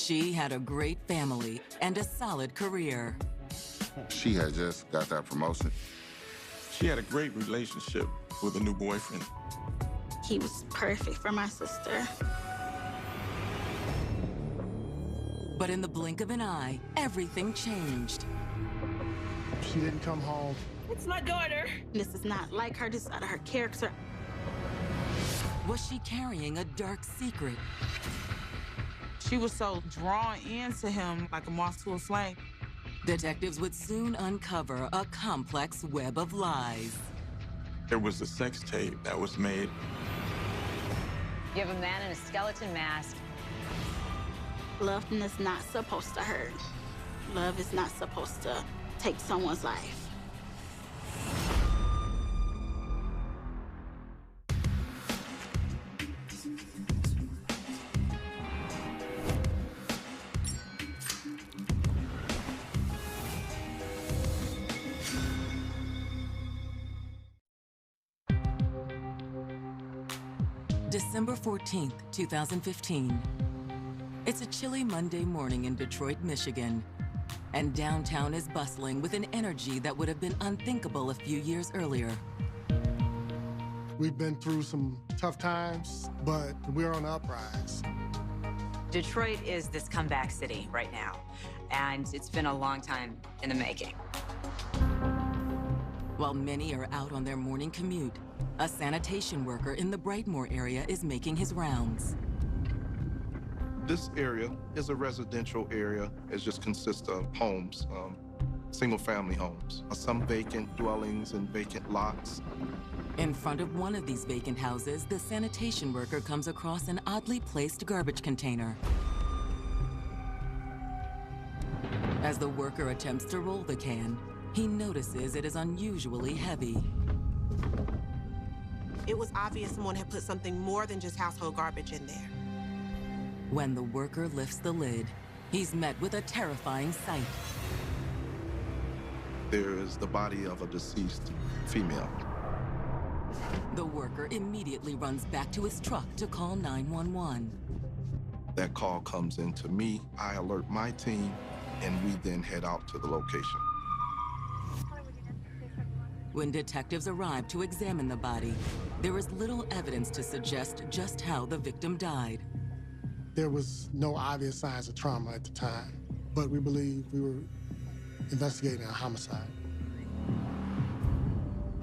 She had a great family and a solid career. She had just got that promotion. She had a great relationship with a new boyfriend. He was perfect for my sister. But in the blink of an eye, everything changed. She didn't come home. It's my daughter. This is not like her. This is out of her character. Was she carrying a dark secret? She was so drawn into him like a moth to a flame. Detectives would soon uncover a complex web of lies. There was a sex tape that was made. You have a man in a skeleton mask. Love is not supposed to hurt. Love is not supposed to take someone's life. December 14th, 2015. It's a chilly Monday morning in Detroit, Michigan, and downtown is bustling with an energy that would have been unthinkable a few years earlier. We've been through some tough times, but we're on the uprise. Detroit is this comeback city right now, and it's been a long time in the making. While many are out on their morning commute, a sanitation worker in the Brightmoor area is making his rounds. This area is a residential area. It just consists of homes, single-family homes, some vacant dwellings and vacant lots. In front of one of these vacant houses, the sanitation worker comes across an oddly placed garbage container. As the worker attempts to roll the can, he notices it is unusually heavy. It was obvious someone had put something more than just household garbage in there. When the worker lifts the lid, he's met with a terrifying sight. There is the body of a deceased female. The worker immediately runs back to his truck to call 911. That call comes into me. I alert my team, and we then head out to the location. When detectives arrive to examine the body, there is little evidence to suggest just how the victim died. There was no obvious signs of trauma at the time, but we believe we were investigating a homicide.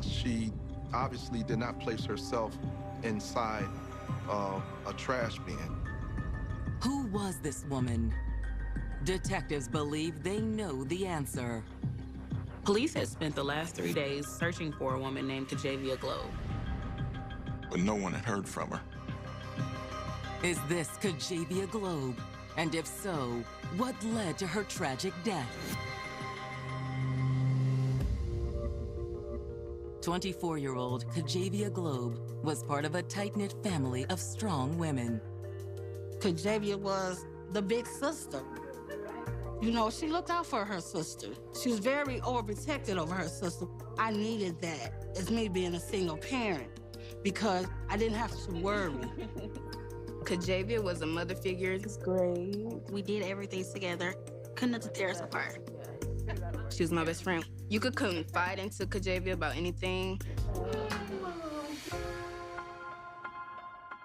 She obviously did not place herself inside a trash bin. Who was this woman? Detectives believe they know the answer. Police had spent the last 3 days searching for a woman named Kajavia Globe. But no one had heard from her. Is this Kajavia Globe? And if so, what led to her tragic death? 24-year-old Kajavia Globe was part of a tight-knit family of strong women. Kajavia was the big sister. You know, she looked out for her sister. She was very overprotected over her sister. I needed that as me being a single parent because I didn't have to worry. Kajavia was a mother figure. It's great. We did everything together. Couldn't tear us apart. She was my best friend. You could confide into Kajavia about anything.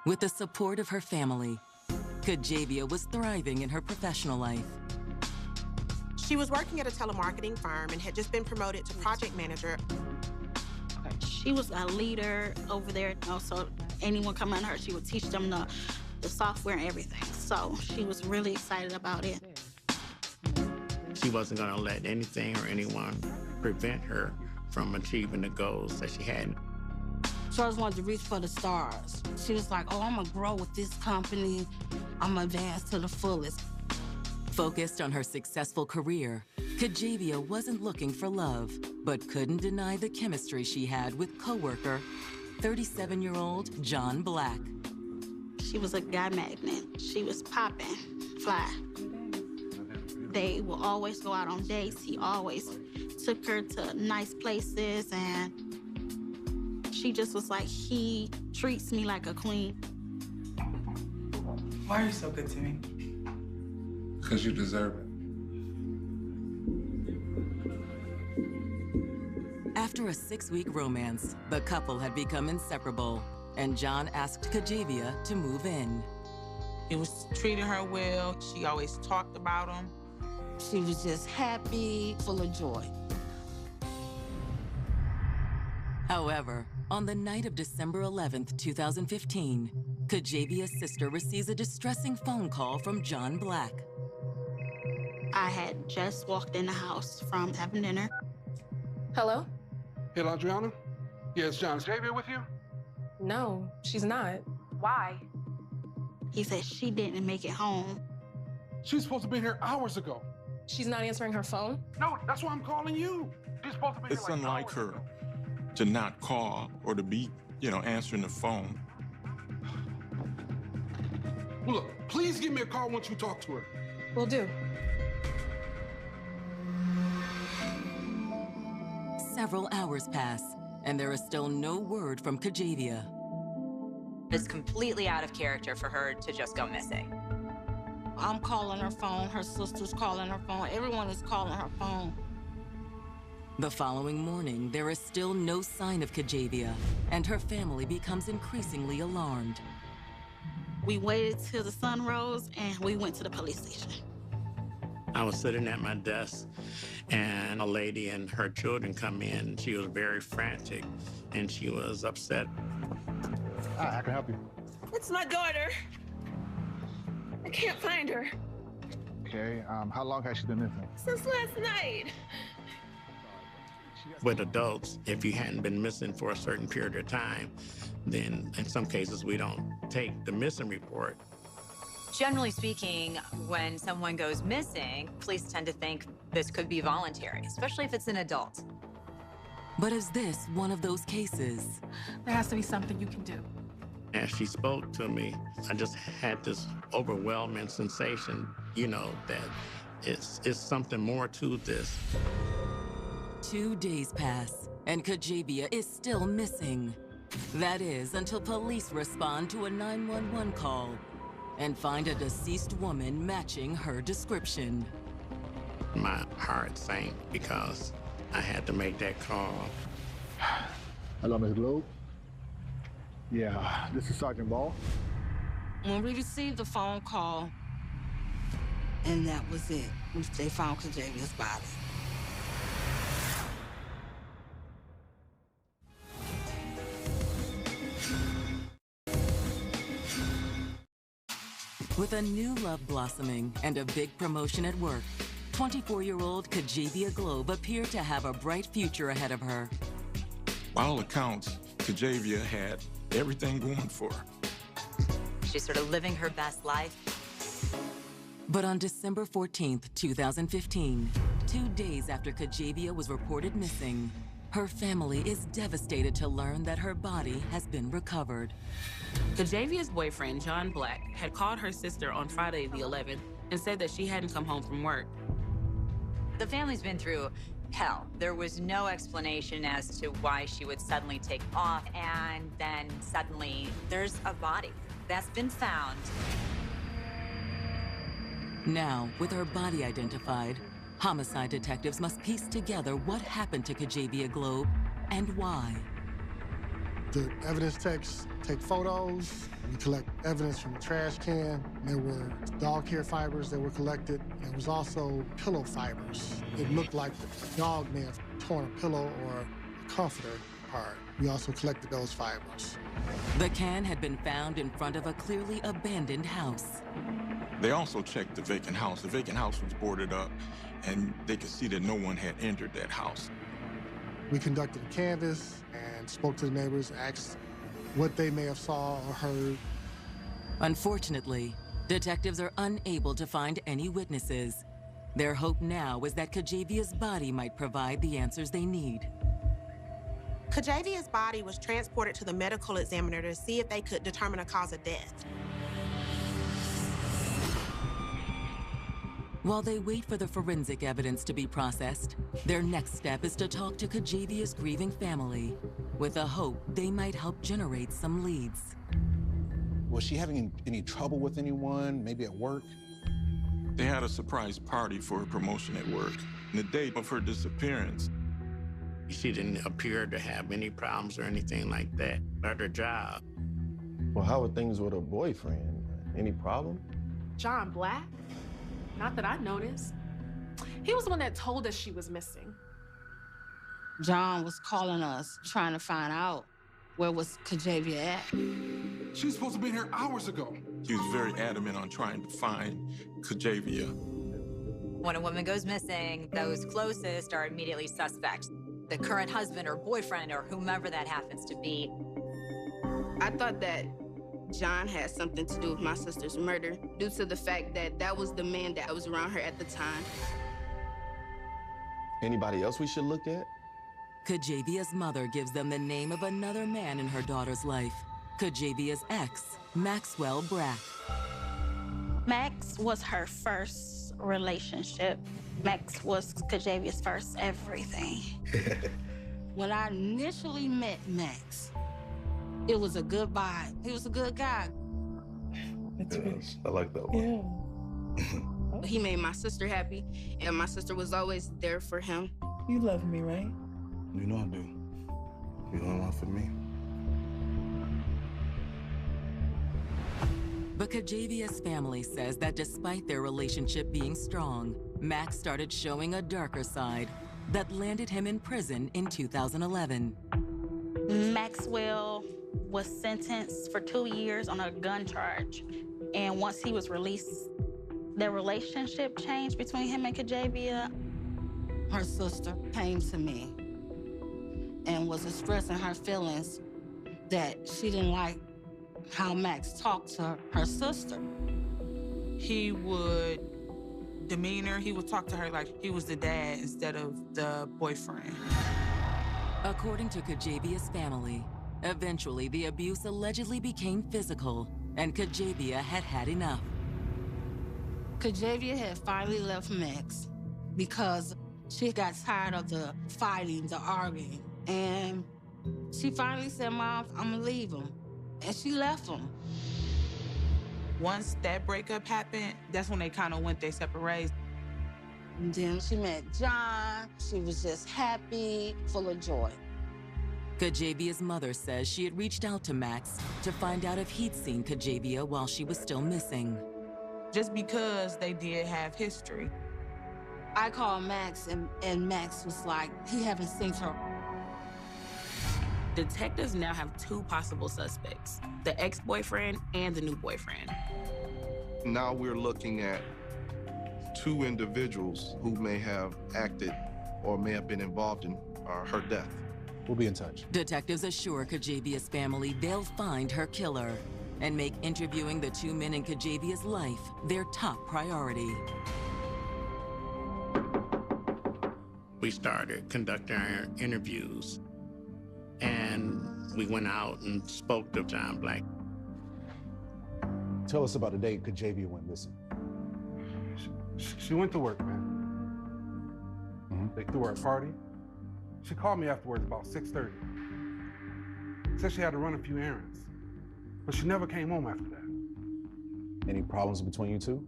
With the support of her family, Kajavia was thriving in her professional life. She was working at a telemarketing firm and had just been promoted to project manager. She was a leader over there, you know, so anyone coming under her, she would teach them the software and everything. So she was really excited about it. She wasn't going to let anything or anyone prevent her from achieving the goals that she had. She always wanted to reach for the stars. She was like, oh, I'm gonna grow with this company. I'm gonna advance to the fullest. Focused on her successful career, Kajavia wasn't looking for love, but couldn't deny the chemistry she had with coworker, 37-year-old John Black. She was a guy magnet. She was popping, fly. They will always go out on dates. He always took her to nice places, and she just was like, he treats me like a queen. Why are you so good to me? Because you deserve it. After a 6-week romance, the couple had become inseparable, and John asked Kajavia to move in. He was treating her well. She always talked about him. She was just happy, full of joy. However, on the night of December 11th, 2015, Kajavia's sister receives a distressing phone call from John Black. I had just walked in the house from having dinner. Hello? Hello, Adriana? Yeah, it's John. Is Xavier with you? No, she's not. Why? He said she didn't make it home. She's supposed to be here hours ago. She's not answering her phone? No, that's why I'm calling you. She's supposed to be It's here like unlike hours her ago. to not call or to be, answering the phone. Well, look, please give me a call once you talk to her. Will do. Several hours pass, and there is still no word from Kajavia. It's completely out of character for her to just go missing. I'm calling her phone, her sister's calling her phone, everyone is calling her phone. The following morning, there is still no sign of Kajavia, and her family becomes increasingly alarmed. We waited till the sun rose, and we went to the police station. I was sitting at my desk, and a lady and her children come in. She was very frantic, and she was upset. Hi, I can help you. It's my daughter. I can't find her. Okay, how long has she been missing? Since last night. With adults, if you hadn't been missing for a certain period of time, then in some cases we don't take the missing report. Generally speaking, when someone goes missing, police tend to think this could be voluntary, especially if it's an adult. But is this one of those cases? There has to be something you can do. As she spoke to me, I just had this overwhelming sensation, that it's something more to this. 2 days pass, and Kajavia is still missing. That is, until police respond to a 911 call and find a deceased woman matching her description. My heart sank because I had to make that call. Hello, Ms. Globe. Yeah, this is Sergeant Ball. When we received the phone call, and that was it, they found Kajavia's body. With a new love blossoming and a big promotion at work, 24-year-old Kajavia Globe appeared to have a bright future ahead of her. By all accounts, Kajavia had everything going for her. She's sort of living her best life. But on December 14th, 2015, 2 days after Kajavia was reported missing, her family is devastated to learn that her body has been recovered. Kajavia's boyfriend, John Black, had called her sister on Friday the 11th and said that she hadn't come home from work. The family's been through hell. There was no explanation as to why she would suddenly take off, and then suddenly there's a body that's been found. Now, with her body identified, homicide detectives must piece together what happened to Kajavia Globe and why. The evidence techs take photos. We collect evidence from the trash can. There were dog hair fibers that were collected. There was also pillow fibers. It looked like the dog may have torn a pillow or a comforter apart. We also collected those fibers. The can had been found in front of a clearly abandoned house. They also checked the vacant house. The vacant house was boarded up, and they could see that no one had entered that house. We conducted a canvass and spoke to the neighbors, asked what they may have saw or heard. Unfortunately, detectives are unable to find any witnesses. Their hope now is that Kajavia's body might provide the answers they need. Kajavia's body was transported to the medical examiner to see if they could determine a cause of death. While they wait for the forensic evidence to be processed, their next step is to talk to Kajavia's grieving family, with the hope they might help generate some leads. Was she having any trouble with anyone, maybe at work? They had a surprise party for her promotion at work. And the day of her disappearance, she didn't appear to have any problems or anything like that at her job. Well, how were things with her boyfriend? Any problem? John Black? Not that I noticed. He was the one that told us she was missing. John was calling us, trying to find out where was Kajavia at. She was supposed to be here hours ago. he was very adamant on trying to find Kajavia. When a woman goes missing, those closest are immediately suspects. The current husband or boyfriend or whomever that happens to be. I thought that John had something to do with my sister's murder due to the fact that that was the man that was around her at the time. Anybody else we should look at? Kajavia's mother gives them the name of another man in her daughter's life, Kajavia's ex, Maxwell Brack. Max was her first relationship. Max was Kajavia's first everything. When I initially met Max, it was a good vibe. He was a good guy. Yes, I like that one. Yeah. He made my sister happy, and my sister was always there for him. You love me, right? You know I do. You're the only one for me. But Kajavia's family says that despite their relationship being strong, Max started showing a darker side that landed him in prison in 2011. Maxwell was sentenced for 2 years on a gun charge. And once he was released, the relationship changed between him and Kajavia. Her sister came to me and was expressing her feelings that she didn't like how Max talked to her sister. He would demean her. He would talk to her like he was the dad instead of the boyfriend. According to Kajavia's family, eventually the abuse allegedly became physical, and Kajavia had had enough. Kajavia had finally left Max because she got tired of the fighting, the arguing, and she finally said, "Mom, I'm gonna leave him." And she left him. Once that breakup happened, that's when they kind of went their separate ways. And then she met John. She was just happy, full of joy. Kajavia's mother says she had reached out to Max to find out if he'd seen Kajavia while she was still missing. Just because they did have history. I called Max, and Max was like, he haven't seen her. Detectives now have two possible suspects, the ex-boyfriend and the new boyfriend. Now we're looking at two individuals who may have acted or may have been involved in her death. We'll be in touch. Detectives assure Kajavia's family they'll find her killer and make interviewing the two men in Kajavia's life their top priority. We started conducting our interviews, and we went out and spoke to John Black. Tell us about the day Kajavia went missing. She went to work, man. They threw her a party. She called me afterwards about 6:30. Said she had to run a few errands, but she never came home after that. Any problems between you two?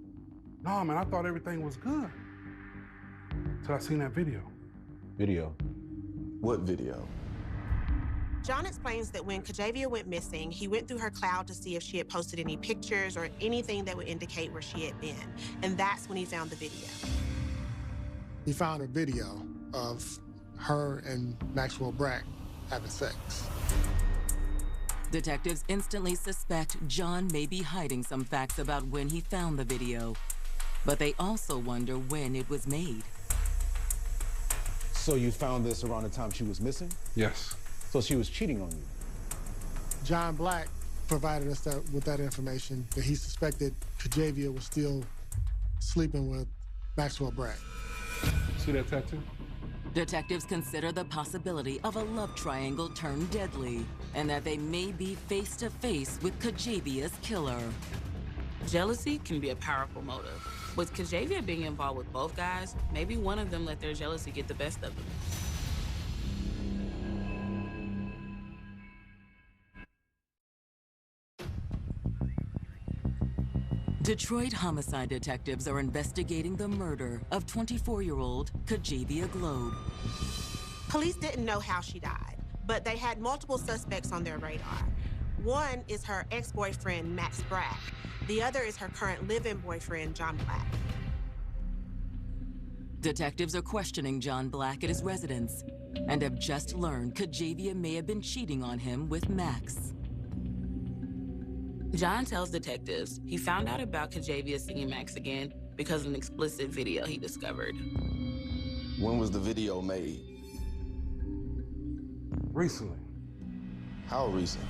No, man, I thought everything was good. Till I seen that video. Video? What video? John explains that when Kajavia went missing, he went through her cloud to see if she had posted any pictures or anything that would indicate where she had been. And that's when he found the video. He found a video of her and Maxwell Brack having sex. Detectives instantly suspect John may be hiding some facts about when he found the video, but they also wonder when it was made. So you found this around the time she was missing? Yes. So she was cheating on you? John Black provided us with that information, that he suspected Kajavia was still sleeping with Maxwell Brack. See that tattoo? Detectives consider the possibility of a love triangle turned deadly, and that they may be face to face with Kajavia's killer. Jealousy can be a powerful motive. With Kajavia being involved with both guys, maybe one of them let their jealousy get the best of them. Detroit homicide detectives are investigating the murder of 24-year-old Kajavia Globe. Police didn't know how she died, but they had multiple suspects on their radar. One is her ex-boyfriend, Max Brack. The other is her current live-in boyfriend, John Black. Detectives are questioning John Black at his residence and have just learned Kajavia may have been cheating on him with Max. John tells detectives he found out about Kajavia seeing Max again because of an explicit video he discovered. When was the video made? Recently. How recent?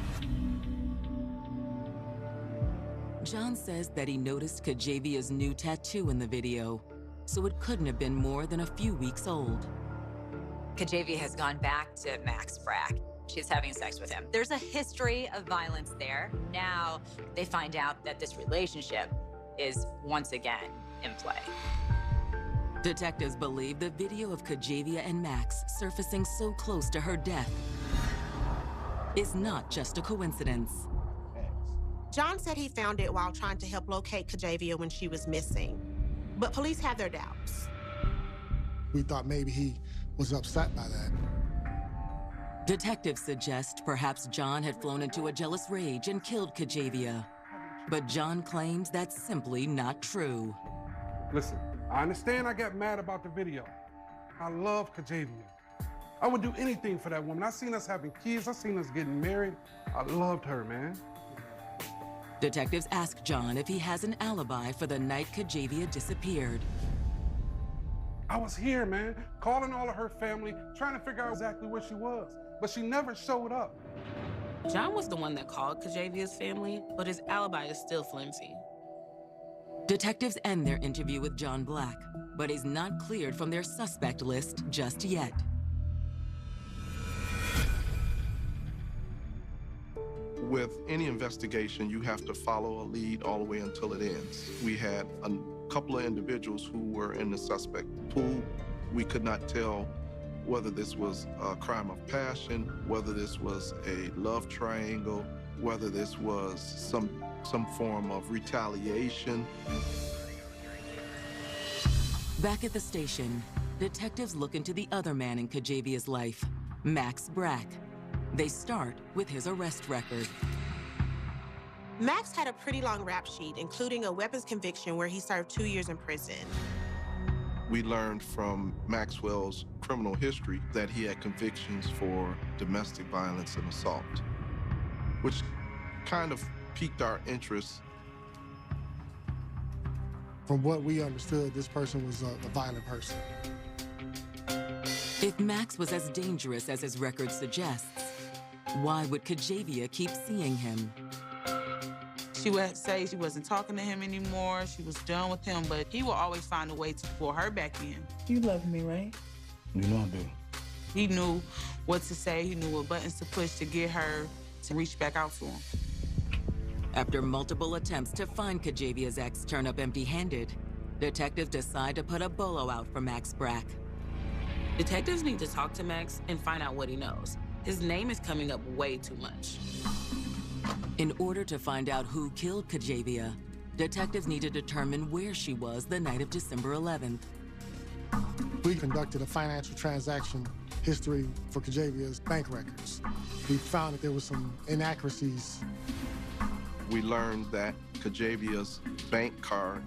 John says that he noticed Kajavia's new tattoo in the video, so it couldn't have been more than a few weeks old. Kajavia has gone back to Max Brack. She's having sex with him. There's a history of violence there. Now they find out that this relationship is once again in play. Detectives believe the video of Kajavia and Max surfacing so close to her death is not just a coincidence. John said he found it while trying to help locate Kajavia when she was missing, but police have their doubts. We thought maybe he was upset by that. Detectives suggest perhaps John had flown into a jealous rage and killed Kajavia. But John claims that's simply not true. Listen, I understand I got mad about the video. I love Kajavia. I would do anything for that woman. I seen us having kids. I seen us getting married. I loved her, man. Detectives ask John if he has an alibi for the night Kajavia disappeared. I was here, man, calling all of her family, trying to figure out exactly where she was, but she never showed up. John was the one that called Kajavia's family, but his alibi is still flimsy. Detectives end their interview with John Black, but he's not cleared from their suspect list just yet. With any investigation, you have to follow a lead all the way until it ends. We had a couple of individuals who were in the suspect pool. We could not tell whether this was a crime of passion, whether this was a love triangle, whether this was some form of retaliation. Back at the station, detectives look into the other man in Kajavia's life, Max Brack. They start with his arrest record. Max had a pretty long rap sheet, including a weapons conviction where he served 2 years in prison. We learned from Maxwell's criminal history that he had convictions for domestic violence and assault, which kind of piqued our interest. From what we understood, this person was a violent person. If Max was as dangerous as his record suggests, why would Kajavia keep seeing him? She would say she wasn't talking to him anymore, she was done with him, but he would always find a way to pull her back in. You love me, right? You know I do. He knew what to say, he knew what buttons to push to get her to reach back out to him. After multiple attempts to find Kajavia's ex turn up empty-handed, detectives decide to put a bolo out for Max Brack. Detectives need to talk to Max and find out what he knows. His name is coming up way too much. In order to find out who killed Kajavia, detectives need to determine where she was the night of December 11th. We conducted a financial transaction history for Kajavia's bank records. We found that there were some inaccuracies. We learned that Kajavia's bank card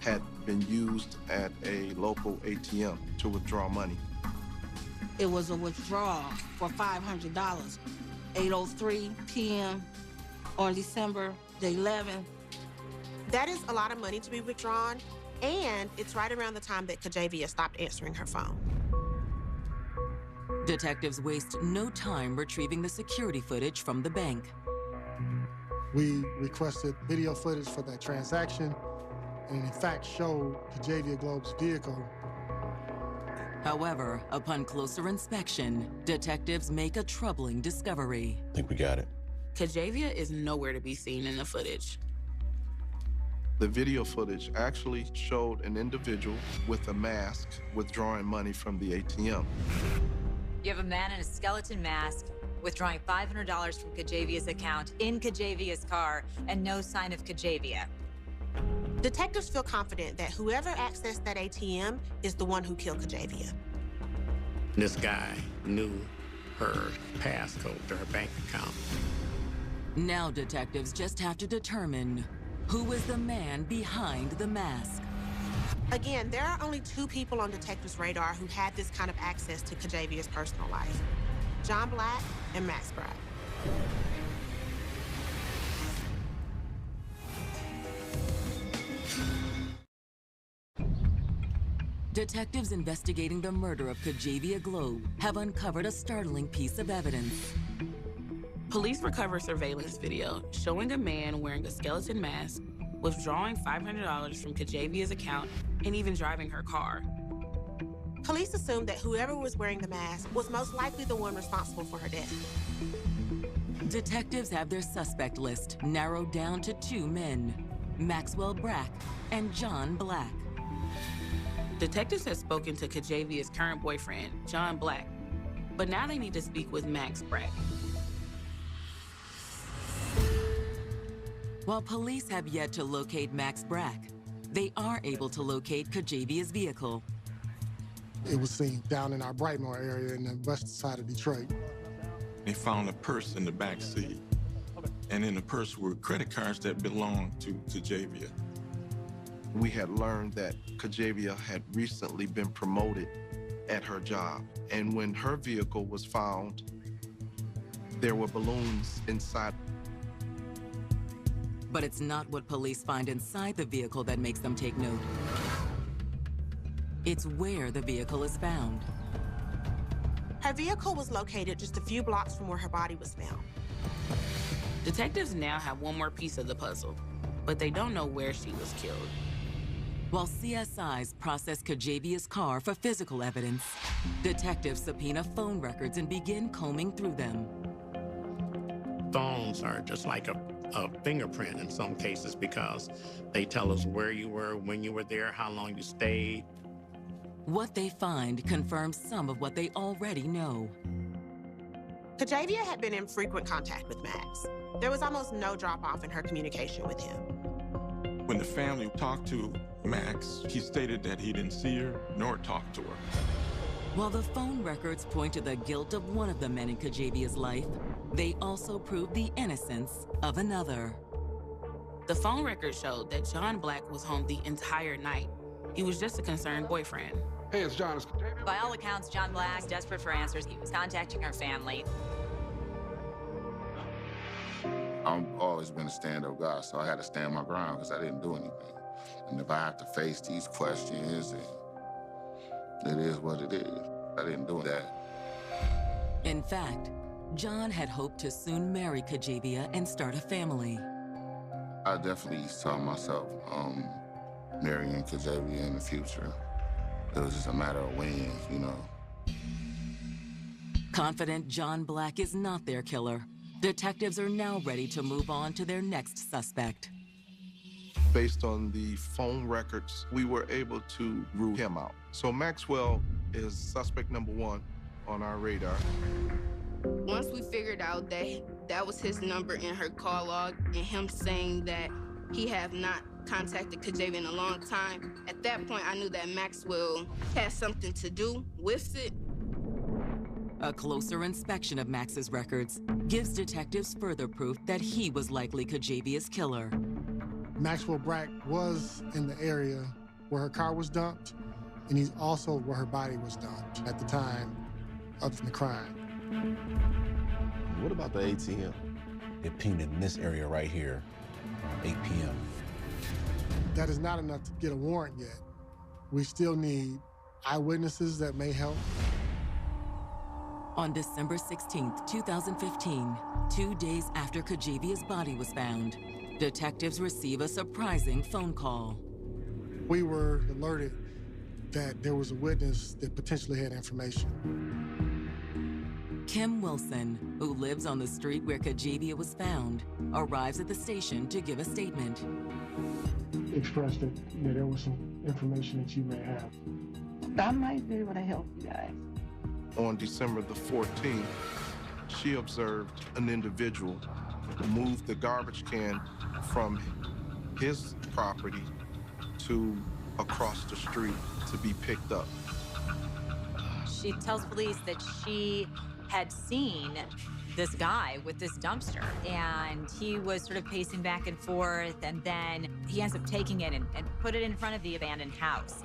had been used at a local ATM to withdraw money. It was a withdrawal for $500, 8:03 p.m. on December the 11th. That is a lot of money to be withdrawn, and it's right around the time that Kajavia stopped answering her phone. Detectives waste no time retrieving the security footage from the bank. We requested video footage for that transaction, and in fact showed Kajavia Globe's vehicle. However, upon closer inspection, detectives make a troubling discovery. I think we got it. Kajavia is nowhere to be seen in the footage. The video footage actually showed an individual with a mask withdrawing money from the ATM. You have a man in a skeleton mask withdrawing $500 from Kajavia's account in Kajavia's car and no sign of Kajavia. Detectives feel confident that whoever accessed that ATM is the one who killed Kajavia. This guy knew her passcode to her bank account. Now detectives just have to determine who is the man behind the mask. Again, there are only two people on detectives' radar who had this kind of access to Kajavia's personal life: John Black and Max Brack. Detectives investigating the murder of Kajavia Globe have uncovered a startling piece of evidence. Police recovered surveillance video showing a man wearing a skeleton mask, withdrawing $500 from Kajavia's account, and even driving her car. Police assumed that whoever was wearing the mask was most likely the one responsible for her death. Detectives have their suspect list narrowed down to two men, Maxwell Brack and John Black. Detectives have spoken to Kajavia's current boyfriend, John Black, but now they need to speak with Max Brack. While police have yet to locate Max Brack, they are able to locate Kajavia's vehicle. It was seen down in our Brightmoor area in the west side of Detroit. They found a purse in the back seat, and in the purse were credit cards that belonged to Kajavia. We had learned that Kajavia had recently been promoted at her job, and when her vehicle was found, there were balloons inside. But it's not what police find inside the vehicle that makes them take note. It's where the vehicle is found. Her vehicle was located just a few blocks from where her body was found. Detectives now have one more piece of the puzzle, but they don't know where she was killed. While CSIs process Kajavia's car for physical evidence, detectives subpoena phone records and begin combing through them. Phones are just like a fingerprint in some cases because they tell us where you were, when you were there, how long you stayed. What they find confirms some of what they already know. Kajavia had been in frequent contact with Max. There was almost no drop-off in her communication with him. When the family talked to Max, he stated that he didn't see her nor talk to her. While the phone records point to the guilt of one of the men in Kajavia's life, they also prove the innocence of another. The phone record showed that John Black was home the entire night. He was just a concerned boyfriend. Hey, it's John. By all accounts, John Black, desperate for answers, he was contacting her family. I've always been a stand-up guy, so I had to stand my ground because I didn't do anything. And if I have to face these questions, it is what it is. I didn't do that. In fact, John had hoped to soon marry Kajavia and start a family. I definitely saw myself marrying Kajavia in the future. It was just a matter of when, you know. Confident John Black is not their killer, detectives are now ready to move on to their next suspect. Based on the phone records, we were able to rule him out. So Maxwell is suspect number one on our radar. Once we figured out that that was his number in her call log and him saying that he have not contacted Kajavia in a long time, at that point I knew that Maxwell had something to do with it. A closer inspection of Max's records gives detectives further proof that he was likely Kajavia's killer. Maxwell Brack was in the area where her car was dumped, and he's also where her body was dumped at the time of the crime. What about the ATM? It pinged in this area right here, around 8 p.m. That is not enough to get a warrant yet. We still need eyewitnesses that may help. On December 16th, 2015, 2 days after Kajavia's body was found, detectives receive a surprising phone call. We were alerted that there was a witness that potentially had information. Kim Wilson, who lives on the street where Kajavia was found, arrives at the station to give a statement. Expressed that there was some information that you may have. I might be able to help you guys. On December the 14th, she observed an individual move the garbage can from his property to across the street to be picked up. She tells police that she had seen this guy with this dumpster, and he was sort of pacing back and forth, and then he ends up taking it and put it in front of the abandoned house.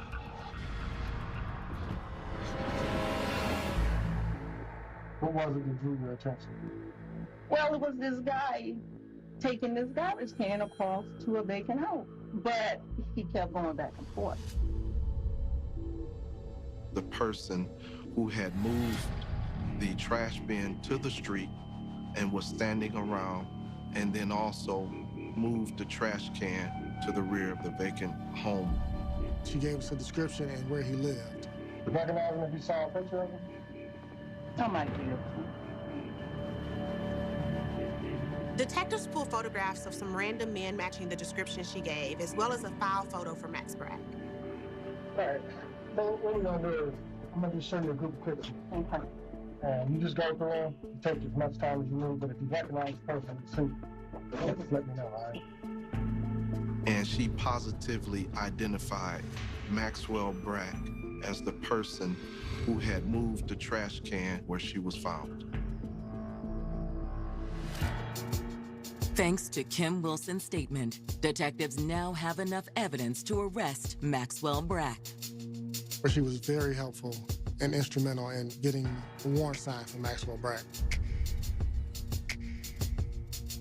What was it that drew your attention? Well, it was this guy taking this garbage can across to a vacant house, but he kept going back and forth. The person who had moved the trash bin to the street and was standing around, and then also moved the trash can to the rear of the vacant home. She gave us a description and where he lived. You recognize him if you saw a picture of him? I might be able to. Detectives pulled photographs of some random men matching the description she gave, as well as a file photo for Max Brack. All right. So what we're gonna do is I'm gonna just show you a group of pictures. Okay. And you just go through them, you take as much time as you need, but if you recognize the person in the suit, just let me know, all right? And she positively identified Maxwell Brack as the person who had moved the trash can where she was found. Thanks to Kim Wilson's statement, detectives now have enough evidence to arrest Maxwell Brack. She was very helpful and instrumental in getting a warrant signed for Maxwell Brack.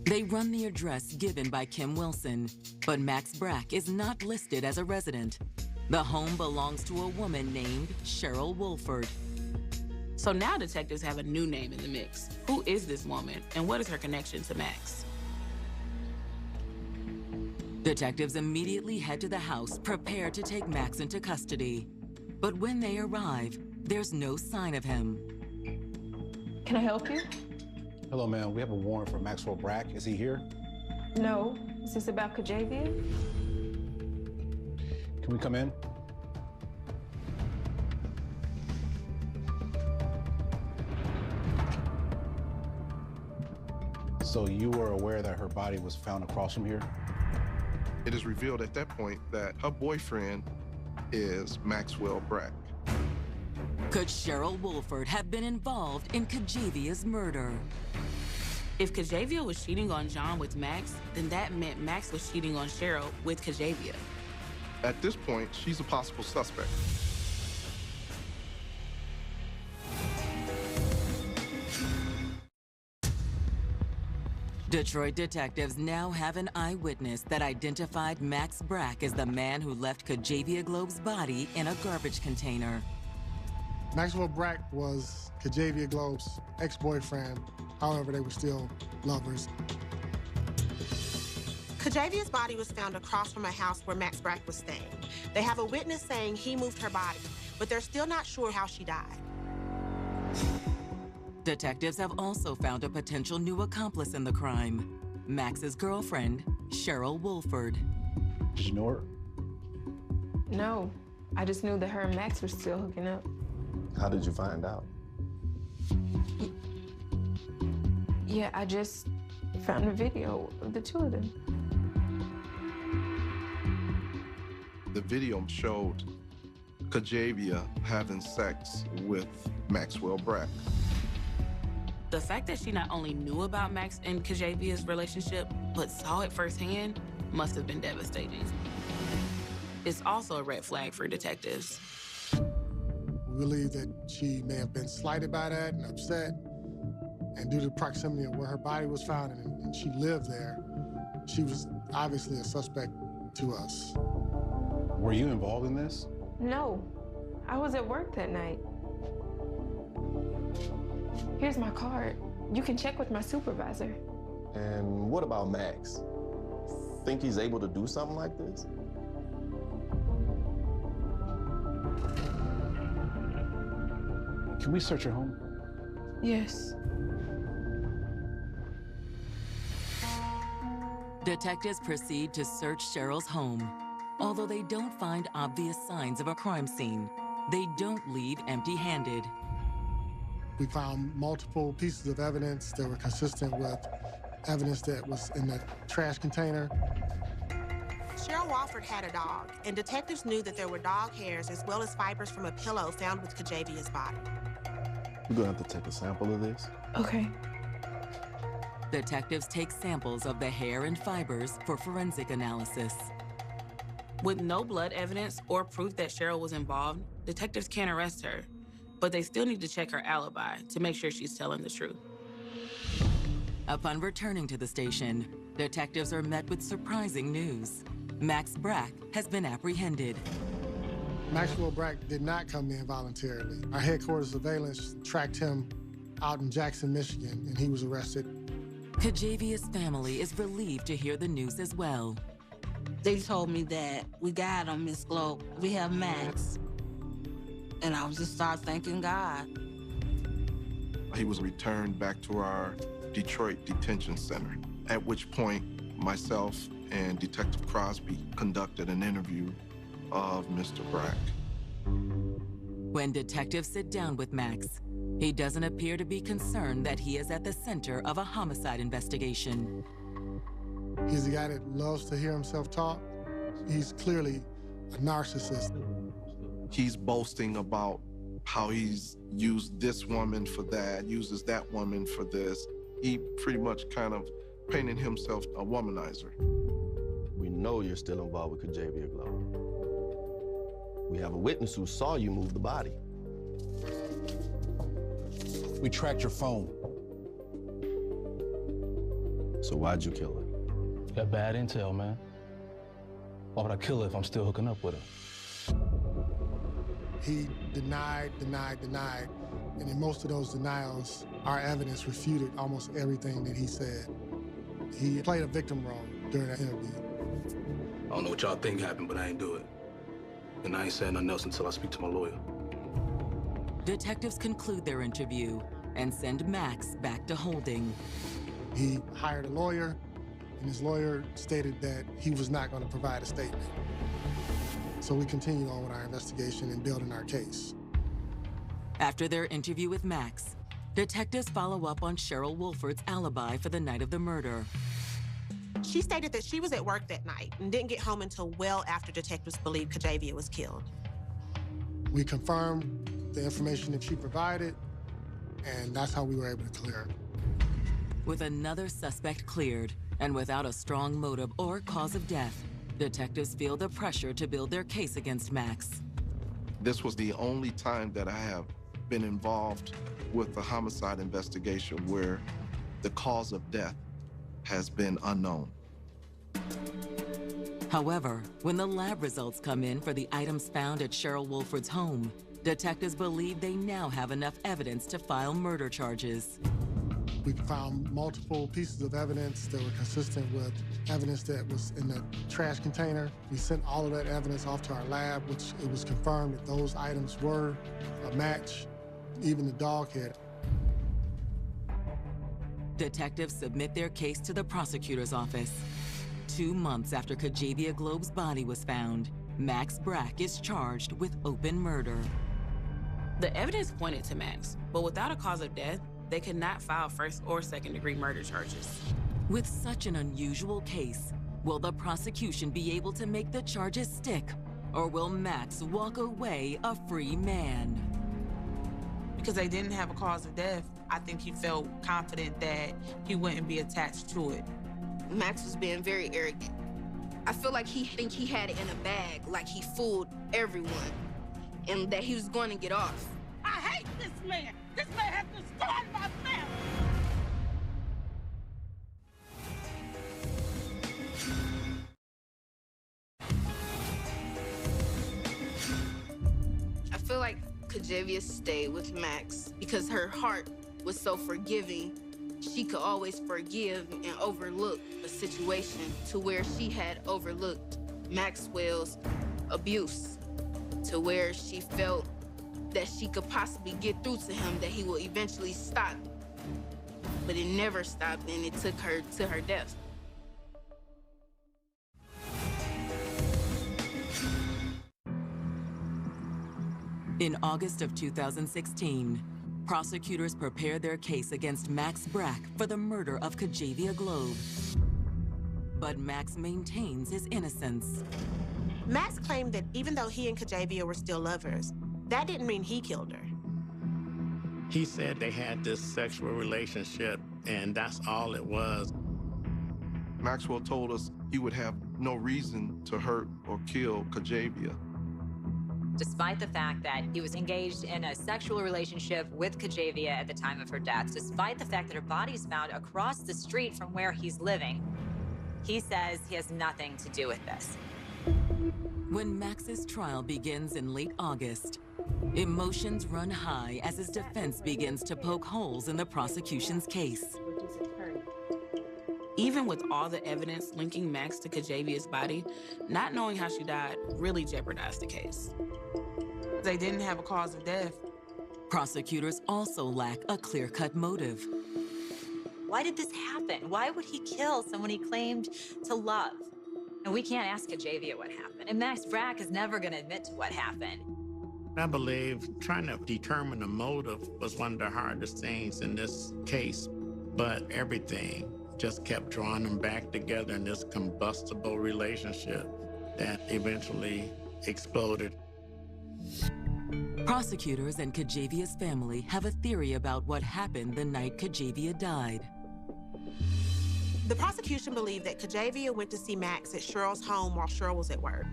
They run the address given by Kim Wilson, but Max Brack is not listed as a resident. The home belongs to a woman named Cheryl Wolford. So now detectives have a new name in the mix. Who is this woman, and what is her connection to Max? Detectives immediately head to the house, prepared to take Max into custody. But when they arrive, there's no sign of him. Can I help you? Hello, ma'am. We have a warrant for Maxwell Brack. Is he here? No. Is this about Kajavia? Can we come in? So you were aware that her body was found across from here? It is revealed at that point that her boyfriend is Maxwell Brack. Could Cheryl Wolford have been involved in Kajavia's murder? If Kajavia was cheating on John with Max, then that meant Max was cheating on Cheryl with Kajavia. At this point, she's a possible suspect. Detroit detectives now have an eyewitness that identified Max Brack as the man who left Kajavia Globe's body in a garbage container. Maxwell Brack was Kajavia Globe's ex-boyfriend. However, they were still lovers. Kajavia's body was found across from a house where Max Brack was staying. They have a witness saying he moved her body, but they're still not sure how she died. Detectives have also found a potential new accomplice in the crime, Max's girlfriend, Cheryl Wolford. Did you know her? No. I just knew that her and Max were still hooking up. How did you find out? Yeah, I just found a video of the two of them. The video showed Kajavia having sex with Maxwell Brack. The fact that she not only knew about Max and Kajavia's relationship, but saw it firsthand must have been devastating. It's also a red flag for detectives. We believe that she may have been slighted by that and upset. And due to the proximity of where her body was found and she lived there, she was obviously a suspect to us. Were you involved in this? No. I was at work that night. Here's my card. You can check with my supervisor. And what about Max? Think he's able to do something like this? Can we search your home? Yes. Detectives proceed to search Cheryl's home. Although they don't find obvious signs of a crime scene, they don't leave empty-handed. We found multiple pieces of evidence that were consistent with evidence that was in the trash container. Cheryl Walford had a dog, and detectives knew that there were dog hairs as well as fibers from a pillow found with Kajavia's body. We're gonna have to take a sample of this. Okay. Detectives take samples of the hair and fibers for forensic analysis. With no blood evidence or proof that Cheryl was involved, detectives can't arrest her, but they still need to check her alibi to make sure she's telling the truth. Upon returning to the station, detectives are met with surprising news. Max Brack has been apprehended. Maxwell Brack did not come in voluntarily. Our headquarters surveillance tracked him out in Jackson, Michigan, and he was arrested. Kajavia's family is relieved to hear the news as well. They told me that we got him, Miss Globe. We have Max. And I was just start thanking God. He was returned back to our Detroit detention center, at which point myself and Detective Crosby conducted an interview of Mr. Brack. When detectives sit down with Max, he doesn't appear to be concerned that he is at the center of a homicide investigation. He's a guy that loves to hear himself talk. He's clearly a narcissist. He's boasting about how he's used this woman for that, uses that woman for this. He pretty much kind of painted himself a womanizer. We know you're still involved with Kajavia Globe. We have a witness who saw you move the body. We tracked your phone. So why'd you kill her? Got bad intel, man. Why would I kill her if I'm still hooking up with her? He denied. And in most of those denials, our evidence refuted almost everything that he said. He played a victim role during that interview. I don't know what y'all think happened, but I ain't do it. And I ain't saying nothing else until I speak to my lawyer. Detectives conclude their interview and send Max back to holding. He hired a lawyer, and his lawyer stated that he was not going to provide a statement. So we continued on with our investigation and building our case. After their interview with Max, detectives follow up on Cheryl Wolford's alibi for the night of the murder. She stated that she was at work that night and didn't get home until well after detectives believed Kajavia was killed. We confirmed the information that she provided, and that's how we were able to clear her. With another suspect cleared, and without a strong motive or cause of death, detectives feel the pressure to build their case against Max. This was the only time that I have been involved with a homicide investigation where the cause of death has been unknown. However, when the lab results come in for the items found at Cheryl Wolford's home, detectives believe they now have enough evidence to file murder charges. We found multiple pieces of evidence that were consistent with evidence that was in the trash container. We sent all of that evidence off to our lab, which it was confirmed that those items were a match, even the dog hair. Detectives submit their case to the prosecutor's office. 2 months after Kajavia Globe's body was found, Max Brack is charged with open murder. The evidence pointed to Max, but without a cause of death, they could not file first or second-degree murder charges. With such an unusual case, will the prosecution be able to make the charges stick, or will Max walk away a free man? Because they didn't have a cause of death, I think he felt confident that he wouldn't be attached to it. Max was being very arrogant. I feel like he think he had it in a bag, like he fooled everyone, and that he was going to get off. I hate this man. This man has destroyed my family. I feel like Kajavia stayed with Max because her heart was so forgiving. She could always forgive and overlook a situation to where she had overlooked Maxwell's abuse, to where she felt that she could possibly get through to him, that he will eventually stop. But it never stopped, and it took her to her death. In August of 2016, prosecutors prepared their case against Max Brack for the murder of Kajavia Globe. But Max maintains his innocence. Max claimed that even though he and Kajavia were still lovers, that didn't mean he killed her. He said they had this sexual relationship, and that's all it was. Maxwell told us he would have no reason to hurt or kill Kajavia. Despite the fact that he was engaged in a sexual relationship with Kajavia at the time of her death, despite the fact that her body is found across the street from where he's living, he says he has nothing to do with this. When Max's trial begins in late August, emotions run high as his defense begins to poke holes in the prosecution's case. Even with all the evidence linking Max to Kajavia's body, not knowing how she died really jeopardized the case. They didn't have a cause of death. Prosecutors also lack a clear-cut motive. Why did this happen? Why would he kill someone he claimed to love? And we can't ask Kajavia what happened. And Max Brack is never going to admit to what happened. I believe trying to determine the motive was one of the hardest things in this case, but everything just kept drawing them back together in this combustible relationship that eventually exploded. Prosecutors and Kajavia's family have a theory about what happened the night Kajavia died. The prosecution believed that Kajavia went to see Max at Cheryl's home while Cheryl was at work.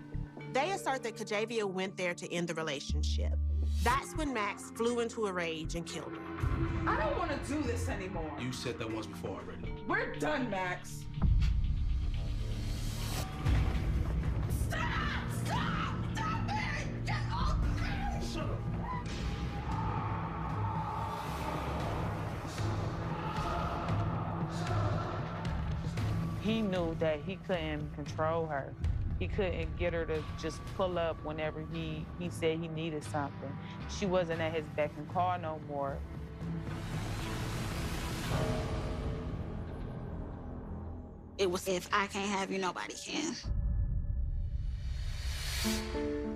They assert that Kajavia went there to end the relationship. That's when Max flew into a rage and killed her. I don't want to do this anymore. You said that once before already. We're done, Max. Stop! Stop! Stop it! Get off me! Shut up. He knew that he couldn't control her. He couldn't get her to just pull up whenever he said he needed something. She wasn't at his beck and call no more. It was, if I can't have you, nobody can.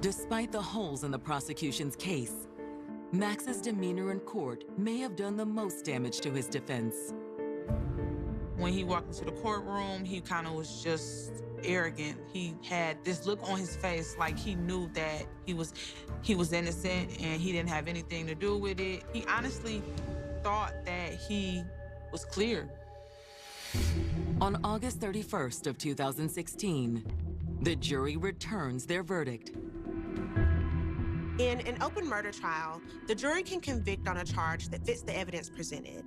Despite the holes in the prosecution's case, Max's demeanor in court may have done the most damage to his defense. When he walked into the courtroom, he kind of was just arrogant. He had this look on his face like he knew that he was innocent and he didn't have anything to do with it. He honestly thought that he was clear. On August 31st of 2016, the jury returns their verdict. In an open murder trial, the jury can convict on a charge that fits the evidence presented.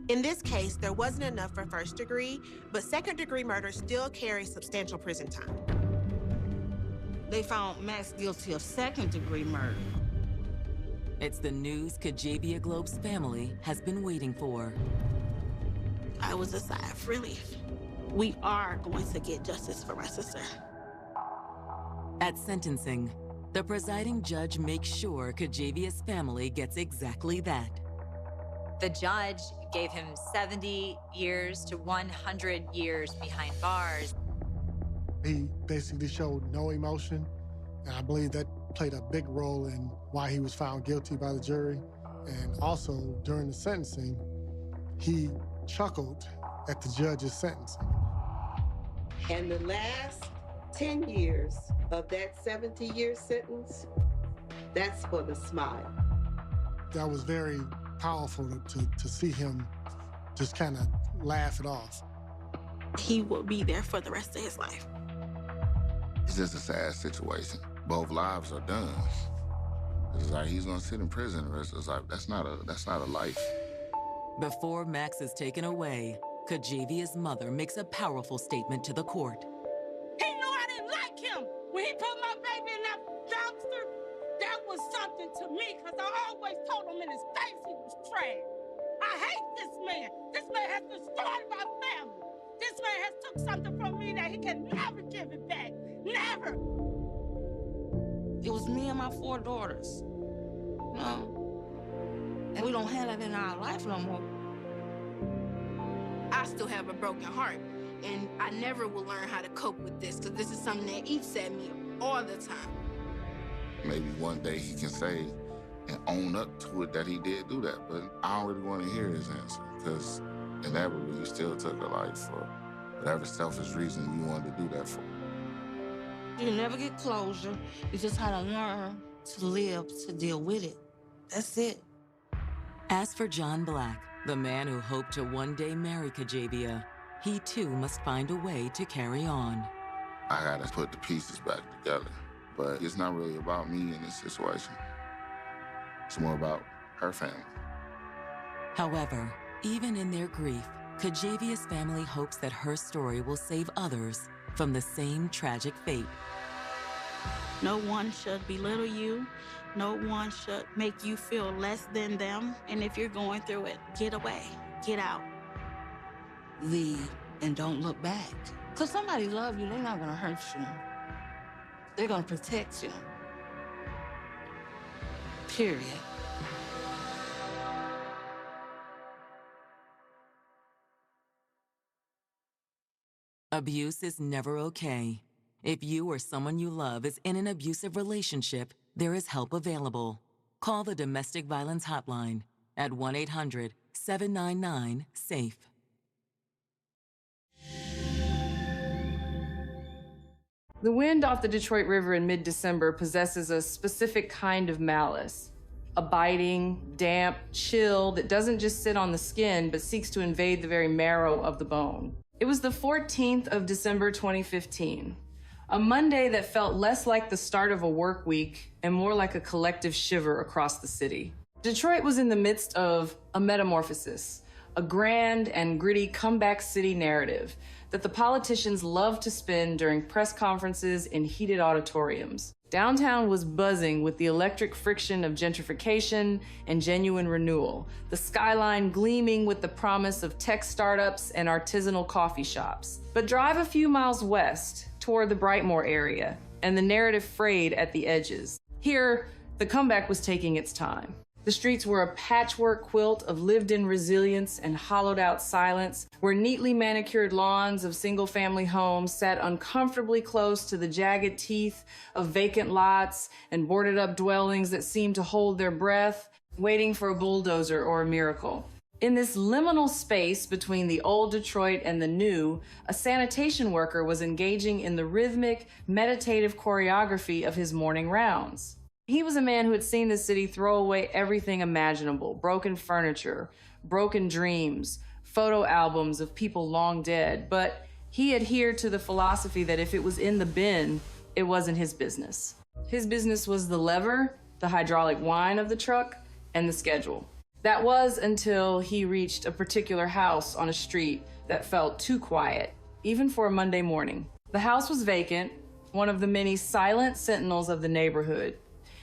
In this case, there wasn't enough for first degree, but second-degree murder still carries substantial prison time. They found Max guilty of second-degree murder. It's the news Kajavia Globe's family has been waiting for. I was a sigh of relief. We are going to get justice for my sister. At sentencing, the presiding judge makes sure Kajavia's family gets exactly that. The judge gave him 70 years to 100 years behind bars. He basically showed no emotion, and I believe that played a big role in why he was found guilty by the jury. And also, during the sentencing, he chuckled at the judge's sentencing. And the last 10 years of that 70-year sentence, that's for the smile. That was very powerful to see him just kind of laugh it off. He will be there for the rest of his life. It's just a sad situation. Both lives are done. It's like he's gonna sit in prison the rest of his life. That's not a life. Before Max is taken away, Kajavia's mother makes a powerful statement to the court. He knew I didn't like him. When he put my baby in that dumpster, that was something to me, because I always told him in his face he was trash. I hate this man. This man has destroyed my family. This man has took something from me that he can never give it back. Never. It was me and my 4 daughters. No. And we don't have that in our life no more. I still have a broken heart, and I never will learn how to cope with this, because this is something that eats at me all the time. Maybe one day he can say and own up to it that he did do that, but I don't really want to hear his answer, because inevitably you still took a life for whatever selfish reason you wanted to do that for. You never get closure. You just had to learn to live, to deal with it. That's it. As for John Black, the man who hoped to one day marry Kajavia, he too must find a way to carry on. I gotta put the pieces back together. But it's not really about me in this situation. It's more about her family. However, even in their grief, Kajavia's family hopes that her story will save others from the same tragic fate. No one should belittle you. No one should make you feel less than them. And if you're going through it, get away, get out. Leave and don't look back. Because somebody loves you, they're not going to hurt you. They're going to protect you. Period. Abuse is never okay. If you or someone you love is in an abusive relationship, there is help available. Call the Domestic Violence Hotline at 1-800-799-SAFE. The wind off the Detroit River in mid-December possesses a specific kind of malice. A biting, damp chill that doesn't just sit on the skin, but seeks to invade the very marrow of the bone. It was the 14th of December 2015, a Monday that felt less like the start of a work week and more like a collective shiver across the city. Detroit was in the midst of a metamorphosis, a grand and gritty comeback city narrative that the politicians loved to spin during press conferences in heated auditoriums. Downtown was buzzing with the electric friction of gentrification and genuine renewal, the skyline gleaming with the promise of tech startups and artisanal coffee shops. But drive a few miles west toward the Brightmoor area, and the narrative frayed at the edges. Here, the comeback was taking its time. The streets were a patchwork quilt of lived-in resilience and hollowed-out silence, where neatly manicured lawns of single-family homes sat uncomfortably close to the jagged teeth of vacant lots and boarded-up dwellings that seemed to hold their breath, waiting for a bulldozer or a miracle. In this liminal space between the old Detroit and the new, a sanitation worker was engaging in the rhythmic, meditative choreography of his morning rounds. He was a man who had seen the city throw away everything imaginable: broken furniture, broken dreams, photo albums of people long dead, but he adhered to the philosophy that if it was in the bin, it wasn't his business. His business was the lever, the hydraulic whine of the truck, and the schedule. That was until he reached a particular house on a street that felt too quiet, even for a Monday morning. The house was vacant, one of the many silent sentinels of the neighborhood.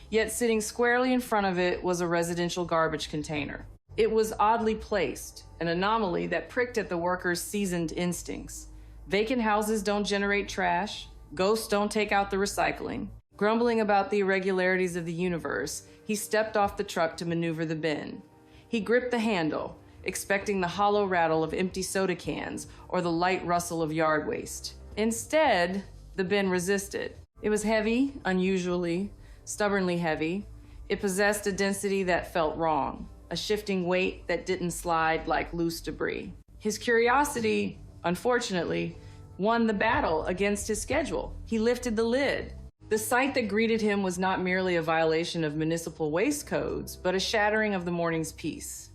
Yet sitting squarely in front of it was a residential garbage container. It was oddly placed, an anomaly that pricked at the worker's seasoned instincts. Vacant houses don't generate trash. Ghosts don't take out the recycling. Grumbling about the irregularities of the universe, he stepped off the truck to maneuver the bin. He gripped the handle, expecting the hollow rattle of empty soda cans or the light rustle of yard waste. Instead, the bin resisted. It was heavy, unusually, stubbornly heavy. It possessed a density that felt wrong, a shifting weight that didn't slide like loose debris. His curiosity, unfortunately, won the battle against his schedule. He lifted the lid. The sight that greeted him was not merely a violation of municipal waste codes, but a shattering of the morning's peace.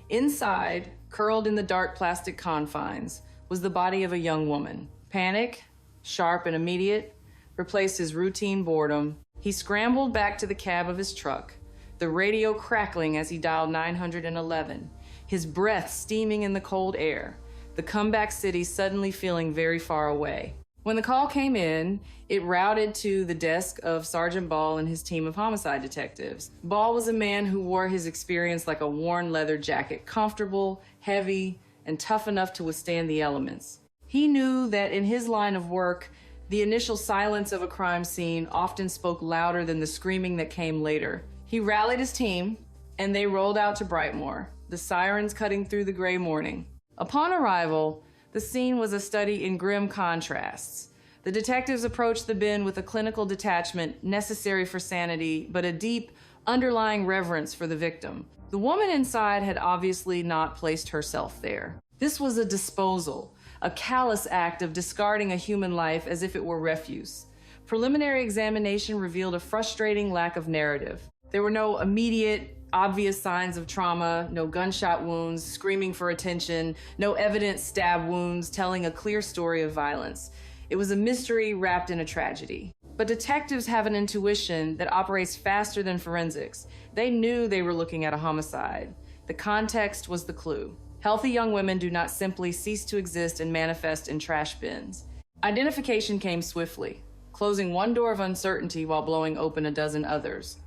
Inside, curled in the dark plastic confines, was the body of a young woman. Panic, sharp and immediate, replaced his routine boredom. He scrambled back to the cab of his truck, the radio crackling as he dialed 911, his breath steaming in the cold air, the comeback city suddenly feeling very far away. When the call came in, it routed to the desk of Sergeant Ball and his team of homicide detectives. Ball was a man who wore his experience like a worn leather jacket, comfortable, heavy, and tough enough to withstand the elements. He knew that in his line of work, the initial silence of a crime scene often spoke louder than the screaming that came later. He rallied his team, and they rolled out to Brightmoor, the sirens cutting through the gray morning. Upon arrival, the scene was a study in grim contrasts. The detectives approached the bin with a clinical detachment necessary for sanity, but a deep, underlying reverence for the victim. The woman inside had obviously not placed herself there. This was a disposal, a callous act of discarding a human life as if it were refuse. Preliminary examination revealed a frustrating lack of narrative. There were no immediate, obvious signs of trauma, no gunshot wounds screaming for attention, no evident stab wounds telling a clear story of violence. It was a mystery wrapped in a tragedy. But detectives have an intuition that operates faster than forensics. They knew they were looking at a homicide. The context was the clue. Healthy young women do not simply cease to exist and manifest in trash bins. Identification came swiftly, closing one door of uncertainty while blowing open a dozen others.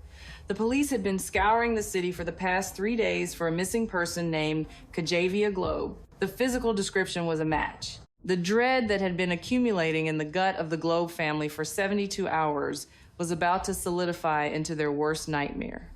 The police had been scouring the city for the past 3 days for a missing person named Kajavia Globe. The physical description was a match. The dread that had been accumulating in the gut of the Globe family for 72 hours was about to solidify into their worst nightmare.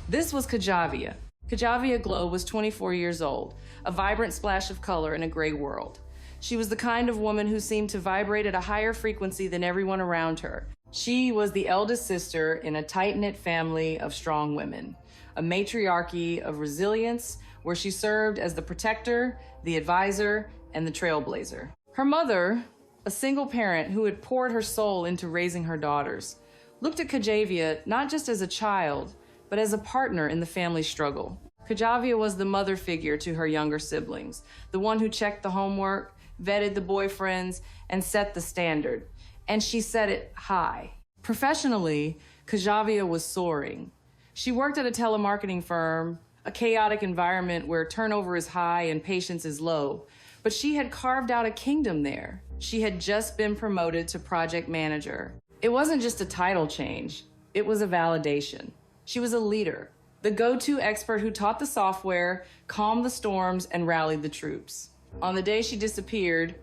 This was Kajavia. Kajavia Globe was 24 years old, a vibrant splash of color in a gray world. She was the kind of woman who seemed to vibrate at a higher frequency than everyone around her. She was the eldest sister in a tight-knit family of strong women, a matriarchy of resilience where she served as the protector, the advisor, and the trailblazer. Her mother, a single parent who had poured her soul into raising her daughters, looked at Kajavia not just as a child, but as a partner in the family struggle. Kajavia was the mother figure to her younger siblings, the one who checked the homework, vetted the boyfriends, and set the standard. And she set it high. Professionally, Kajavia was soaring. She worked at a telemarketing firm, a chaotic environment where turnover is high and patience is low. But she had carved out a kingdom there. She had just been promoted to project manager. It wasn't just a title change, it was a validation. She was a leader, the go-to expert who taught the software, calmed the storms, and rallied the troops. On the day she disappeared,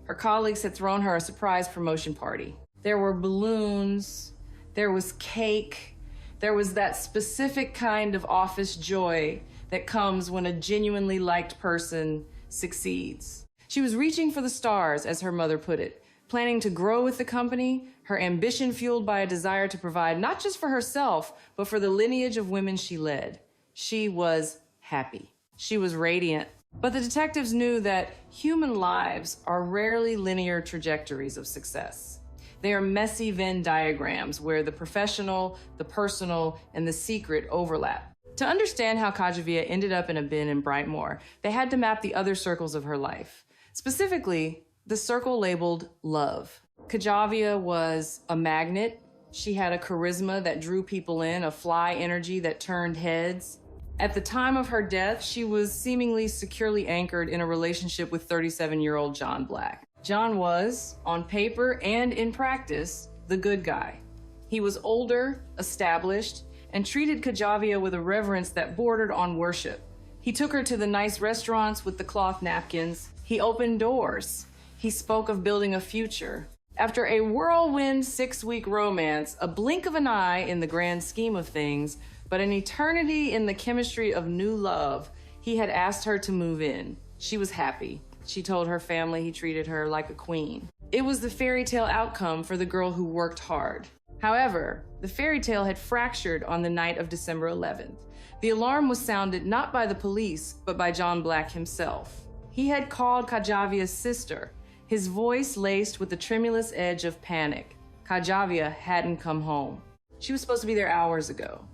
her colleagues had thrown her a surprise promotion party. There were balloons, there was cake, there was that specific kind of office joy that comes when a genuinely liked person succeeds. She was reaching for the stars, as her mother put it, planning to grow with the company, her ambition fueled by a desire to provide not just for herself, but for the lineage of women she led. She was happy. She was radiant. But the detectives knew that human lives are rarely linear trajectories of success. They are messy Venn diagrams where the professional, the personal, and the secret overlap. To understand how Kajavia ended up in a bin in Brightmoor, they had to map the other circles of her life. Specifically, the circle labeled love. Kajavia was a magnet. She had a charisma that drew people in, a fly energy that turned heads. At the time of her death, she was seemingly securely anchored in a relationship with 37-year-old John Black. John was, on paper and in practice, the good guy. He was older, established, and treated Kajavia with a reverence that bordered on worship. He took her to the nice restaurants with the cloth napkins. He opened doors. He spoke of building a future. After a whirlwind 6-week romance, a blink of an eye in the grand scheme of things, but an eternity in the chemistry of new love, he had asked her to move in. She was happy. She told her family he treated her like a queen. It was the fairy tale outcome for the girl who worked hard. However, the fairy tale had fractured on the night of December 11th. The alarm was sounded not by the police, but by John Black himself. He had called Kajavia's sister, his voice laced with the tremulous edge of panic. Kajavia hadn't come home. She was supposed to be there hours ago.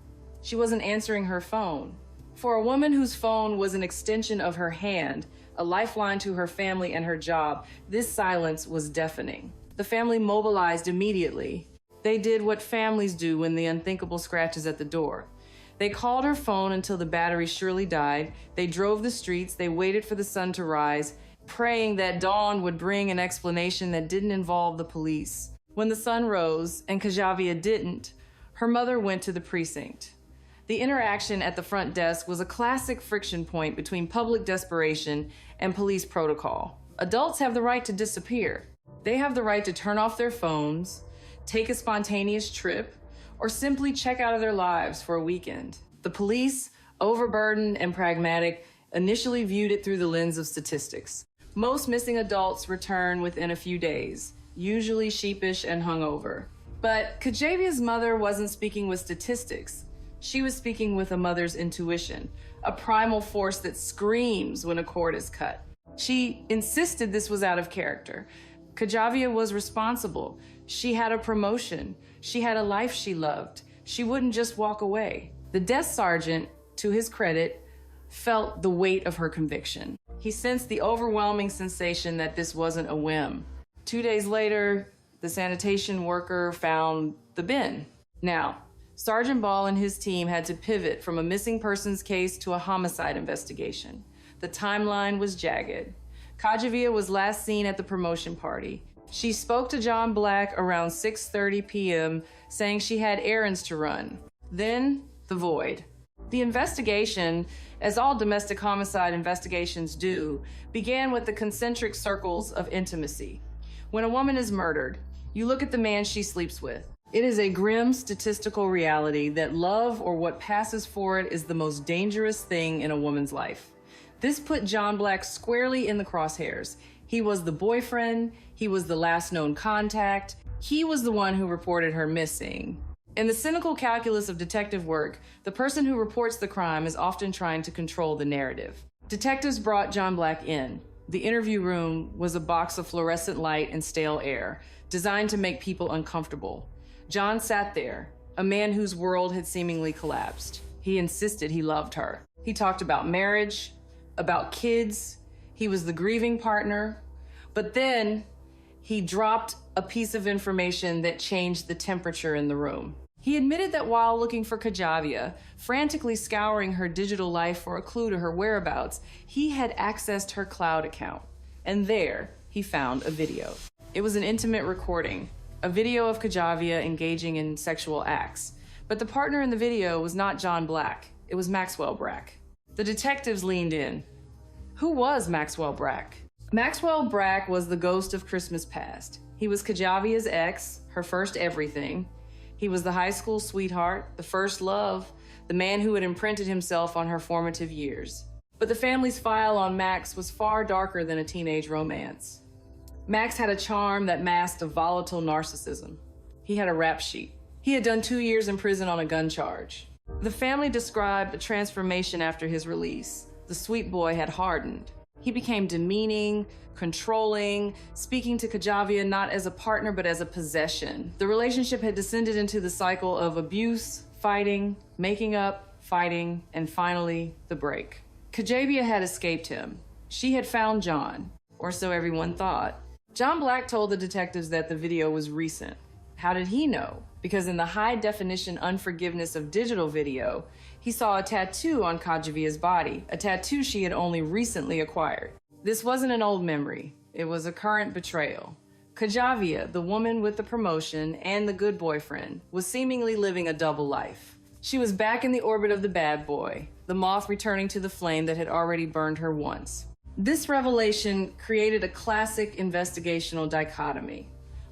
She wasn't answering her phone. For a woman whose phone was an extension of her hand, a lifeline to her family and her job, this silence was deafening. The family mobilized immediately. They did what families do when the unthinkable scratches at the door. They called her phone until the battery surely died. They drove the streets. They waited for the sun to rise, praying that dawn would bring an explanation that didn't involve the police. When the sun rose, and Kajavia didn't, her mother went to the precinct. The interaction at the front desk was a classic friction point between public desperation and police protocol. Adults have the right to disappear. They have the right to turn off their phones, take a spontaneous trip, or simply check out of their lives for a weekend. The police, overburdened and pragmatic, initially viewed it through the lens of statistics. Most missing adults return within a few days, usually sheepish and hungover. But Kajavia's mother wasn't speaking with statistics. She was speaking with a mother's intuition, a primal force that screams when a cord is cut. She insisted this was out of character. Kajavia was responsible. She had a promotion. She had a life she loved. She wouldn't just walk away. The desk sergeant, to his credit, felt the weight of her conviction. He sensed the overwhelming sensation that this wasn't a whim. 2 days later, the sanitation worker found the bin. Now, Sergeant Ball and his team had to pivot from a missing persons case to a homicide investigation. The timeline was jagged. Kajavia was last seen at the promotion party. She spoke to John Black around 6:30 p.m., saying she had errands to run. Then, the void. The investigation, as all domestic homicide investigations do, began with the concentric circles of intimacy. When a woman is murdered, you look at the man she sleeps with. It is a grim statistical reality that love, or what passes for it, is the most dangerous thing in a woman's life. This put John Black squarely in the crosshairs. He was the boyfriend, he was the last known contact, he was the one who reported her missing. In the cynical calculus of detective work, the person who reports the crime is often trying to control the narrative. Detectives brought John Black in. The interview room was a box of fluorescent light and stale air, designed to make people uncomfortable. John sat there, a man whose world had seemingly collapsed. He insisted he loved her. He talked about marriage, about kids. He was the grieving partner. But then he dropped a piece of information that changed the temperature in the room. He admitted that while looking for Kajavia, frantically scouring her digital life for a clue to her whereabouts, he had accessed her cloud account. And there, he found a video. It was an intimate recording, a video of Kajavia engaging in sexual acts. But the partner in the video was not John Black. It was Maxwell Brack. The detectives leaned in. Who was Maxwell Brack? Maxwell Brack was the ghost of Christmas past. He was Kajavia's ex, her first everything. He was the high school sweetheart, the first love, the man who had imprinted himself on her formative years. But the family's file on Max was far darker than a teenage romance. Max had a charm that masked a volatile narcissism. He had a rap sheet. He had done 2 years in prison on a gun charge. The family described a transformation after his release. The sweet boy had hardened. He became demeaning, controlling, speaking to Kajavia not as a partner but as a possession. The relationship had descended into the cycle of abuse, fighting, making up, fighting, and finally, the break. Kajavia had escaped him. She had found John, or so everyone thought. John Black told the detectives that the video was recent. How did he know? Because in the high-definition unforgiveness of digital video, he saw a tattoo on Kajavia's body, a tattoo she had only recently acquired. This wasn't an old memory. It was a current betrayal. Kajavia, the woman with the promotion and the good boyfriend, was seemingly living a double life. She was back in the orbit of the bad boy, the moth returning to the flame that had already burned her once. This revelation created a classic investigational dichotomy.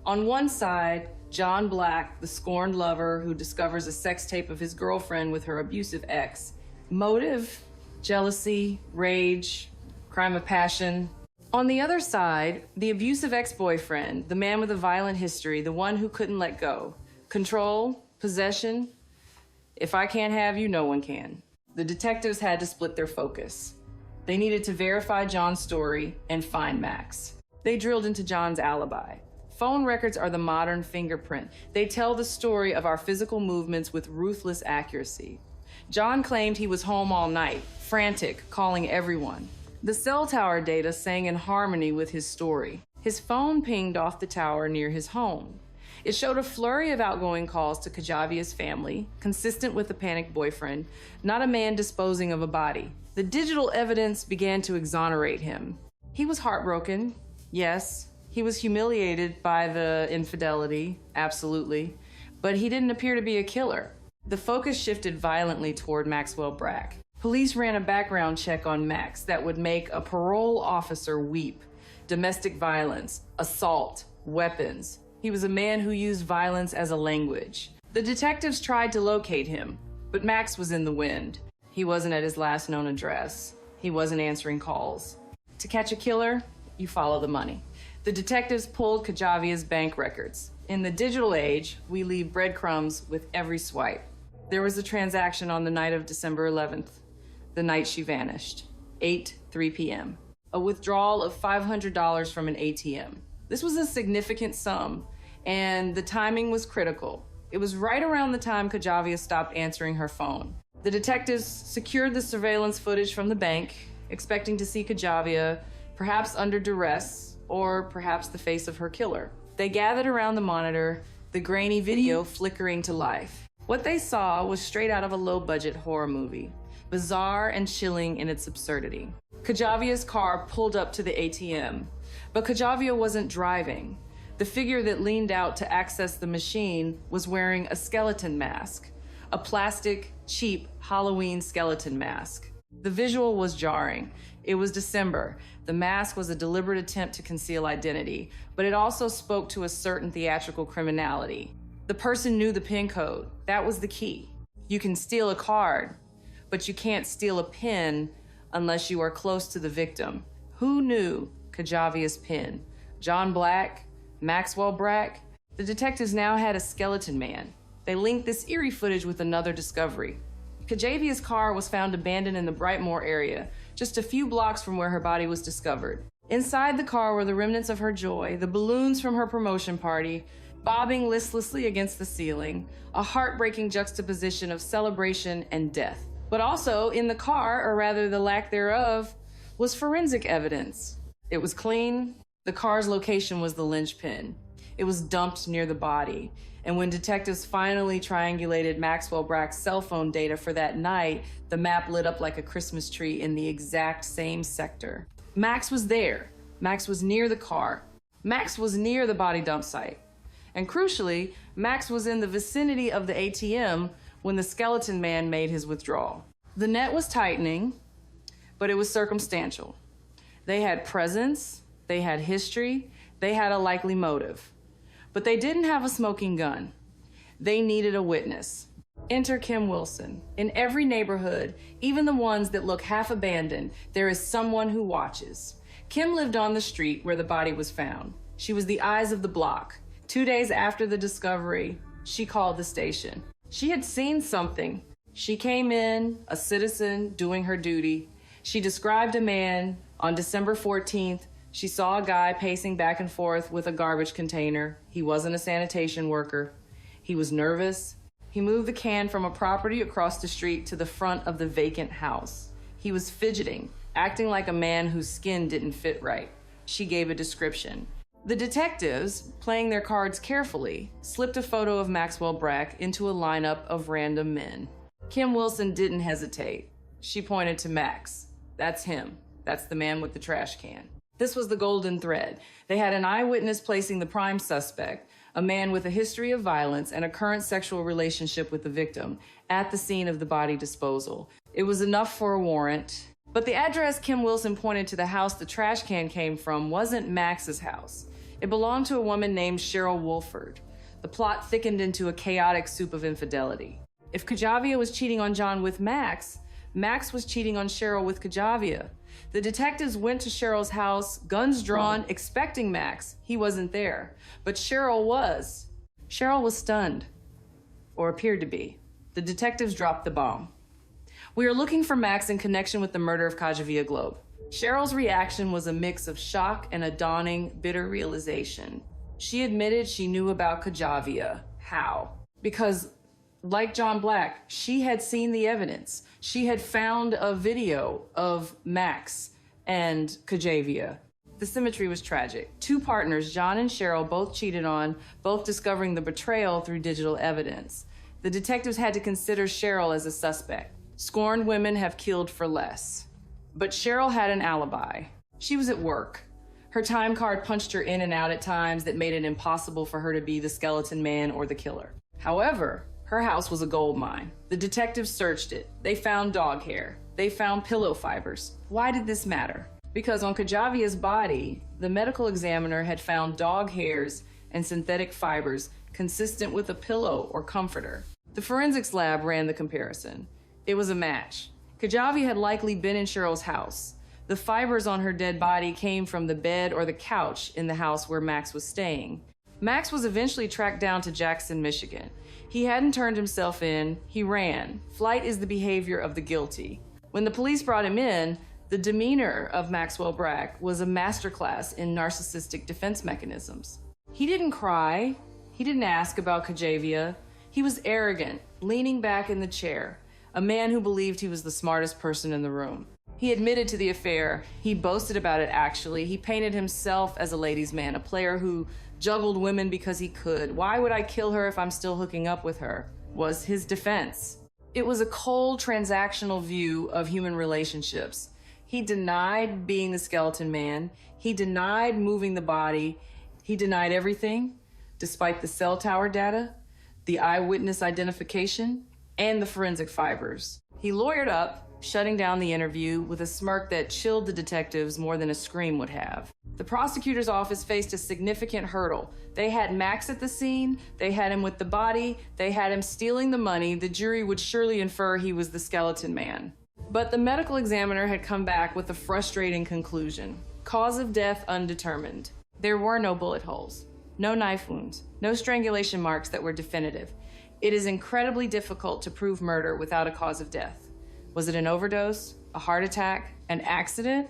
On one side, John Black, the scorned lover who discovers a sex tape of his girlfriend with her abusive ex. Motive, jealousy, rage, crime of passion. On the other side, the abusive ex-boyfriend, the man with a violent history, the one who couldn't let go. Control, possession. If I can't have you, no one can. The detectives had to split their focus. They needed to verify John's story and find Max. They drilled into John's alibi. Phone records are the modern fingerprint. They tell the story of our physical movements with ruthless accuracy. John claimed he was home all night, frantic, calling everyone. The cell tower data sang in harmony with his story. His phone pinged off the tower near his home. It showed a flurry of outgoing calls to Kajavia's family, consistent with the panicked boyfriend, not a man disposing of a body. The digital evidence began to exonerate him. He was heartbroken, yes. He was humiliated by the infidelity, absolutely, but he didn't appear to be a killer. The focus shifted violently toward Maxwell Brack. Police ran a background check on Max that would make a parole officer weep. Domestic violence, assault, weapons. He was a man who used violence as a language. The detectives tried to locate him, but Max was in the wind. He wasn't at his last known address. He wasn't answering calls. To catch a killer, you follow the money. The detectives pulled Kajavia's bank records. In the digital age, we leave breadcrumbs with every swipe. There was a transaction on the night of December 11th, the night she vanished, 8:03 p.m. a withdrawal of $500 from an ATM. This was a significant sum, and the timing was critical. It was right around the time Kajavia stopped answering her phone. The detectives secured the surveillance footage from the bank, expecting to see Kajavia, perhaps under duress, or perhaps the face of her killer. They gathered around the monitor, the grainy video flickering to life. What they saw was straight out of a low-budget horror movie, bizarre and chilling in its absurdity. Kajavia's car pulled up to the ATM, but Kajavia wasn't driving. The figure that leaned out to access the machine was wearing a skeleton mask, a plastic, cheap Halloween skeleton mask. The visual was jarring. It was December. The mask was a deliberate attempt to conceal identity, but it also spoke to a certain theatrical criminality. The person knew the PIN code. That was the key. You can steal a card, but you can't steal a PIN unless you are close to the victim. Who knew Kajavia's PIN? John Black? Maxwell Brack? The detectives now had a skeleton man. They linked this eerie footage with another discovery. Kajavia's car was found abandoned in the Brightmoor area, just a few blocks from where her body was discovered. Inside the car were the remnants of her joy, the balloons from her promotion party, bobbing listlessly against the ceiling, a heartbreaking juxtaposition of celebration and death. But also in the car, or rather the lack thereof, was forensic evidence. It was clean. The car's location was the linchpin. It was dumped near the body. And when detectives finally triangulated Maxwell Brack's cell phone data for that night, the map lit up like a Christmas tree in the exact same sector. Max was there. Max was near the car. Max was near the body dump site. And crucially, Max was in the vicinity of the ATM when the skeleton man made his withdrawal. The net was tightening, but it was circumstantial. They had presence, they had history, they had a likely motive. But they didn't have a smoking gun. They needed a witness. Enter Kim Wilson. In every neighborhood, even the ones that look half abandoned, there is someone who watches. Kim lived on the street where the body was found. She was the eyes of the block. 2 days after the discovery, she called the station. She had seen something. She came in, a citizen doing her duty. She described a man. On December 14th, she saw a guy pacing back and forth with a garbage container. He wasn't a sanitation worker. He was nervous. He moved the can from a property across the street to the front of the vacant house. He was fidgeting, acting like a man whose skin didn't fit right. She gave a description. The detectives, playing their cards carefully, slipped a photo of Maxwell Brack into a lineup of random men. Kim Wilson didn't hesitate. She pointed to Max. That's him. That's the man with the trash can. This was the golden thread. They had an eyewitness placing the prime suspect, a man with a history of violence and a current sexual relationship with the victim, at the scene of the body disposal. It was enough for a warrant. But the address Kim Wilson pointed to, the house the trash can came from, wasn't Max's house. It belonged to a woman named Cheryl Wolford. The plot thickened into a chaotic soup of infidelity. If Kajavia was cheating on John with Max, Max was cheating on Cheryl with Kajavia. The detectives went to Cheryl's house, guns drawn, expecting Max. He wasn't there, but Cheryl was. Cheryl was stunned, or appeared to be. The detectives dropped the bomb. We are looking for Max in connection with the murder of Kajavia Globe. Cheryl's reaction was a mix of shock and a dawning, bitter realization. She admitted she knew about Kajavia. How? Because, like John Black, she had seen the evidence. She had found a video of Max and Kajavia. The symmetry was tragic. Two partners, John and Cheryl, both cheated on, both discovering the betrayal through digital evidence. The detectives had to consider Cheryl as a suspect. Scorned women have killed for less. But Cheryl had an alibi. She was at work. Her time card punched her in and out at times that made it impossible for her to be the skeleton man or the killer. However, her house was a gold mine. The detectives searched it. They found dog hair. They found pillow fibers. Why did this matter? Because on Kajavia's body, the medical examiner had found dog hairs and synthetic fibers consistent with a pillow or comforter. The forensics lab ran the comparison. It was a match. Kajavia had likely been in Cheryl's house. The fibers on her dead body came from the bed or the couch in the house where Max was staying. Max was eventually tracked down to Jackson, Michigan. He hadn't turned himself in, he ran. Flight is the behavior of the guilty. When the police brought him in, The demeanor of Maxwell Brack was a masterclass in narcissistic defense mechanisms. He didn't cry. He didn't ask about Kajavia. He was arrogant, leaning back in the chair, a man who believed he was the smartest person in the room. He admitted to the affair. He boasted about it, actually. He painted himself as a ladies' man, a player who juggled women because he could. Why would I kill her if I'm still hooking up with her? Was his defense. It was a cold, transactional view of human relationships. He denied being the skeleton man. He denied moving the body. He denied everything, despite the cell tower data, the eyewitness identification, and the forensic fibers. He lawyered up, shutting down the interview with a smirk that chilled the detectives more than a scream would have. The prosecutor's office faced a significant hurdle. They had Max at the scene, they had him with the body, they had him stealing the money. The jury would surely infer he was the skeleton man. But the medical examiner had come back with a frustrating conclusion. Cause of death undetermined. There were no bullet holes, no knife wounds, no strangulation marks that were definitive. It is incredibly difficult to prove murder without a cause of death. Was it an overdose, a heart attack, an accident?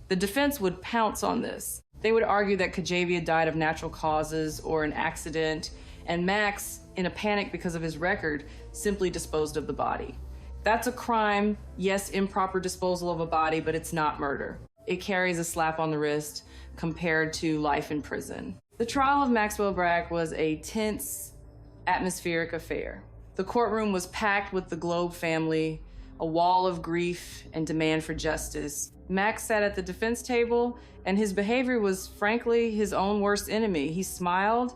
The defense would pounce on this. They would argue that Kajavia died of natural causes or an accident, and Max, in a panic because of his record, simply disposed of the body. That's a crime, yes, improper disposal of a body, but it's not murder. It carries a slap on the wrist compared to life in prison. The trial of Maxwell Brack was a tense, atmospheric affair. The courtroom was packed with the Globe family, a wall of grief and demand for justice. Max sat at the defense table, and his behavior was, frankly, his own worst enemy. He smiled,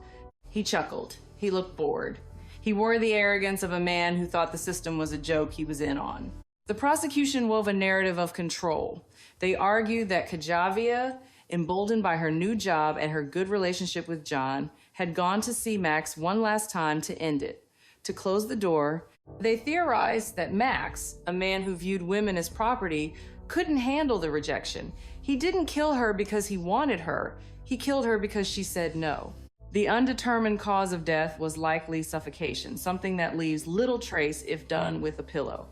he chuckled, he looked bored. He wore the arrogance of a man who thought the system was a joke he was in on. The prosecution wove a narrative of control. They argued that Kajavia, emboldened by her new job and her good relationship with John, had gone to see Max one last time to end it, to close the door. They theorized that Max, a man who viewed women as property, couldn't handle the rejection. He didn't kill her because he wanted her. He killed her because she said no. The undetermined cause of death was likely suffocation, something that leaves little trace if done with a pillow.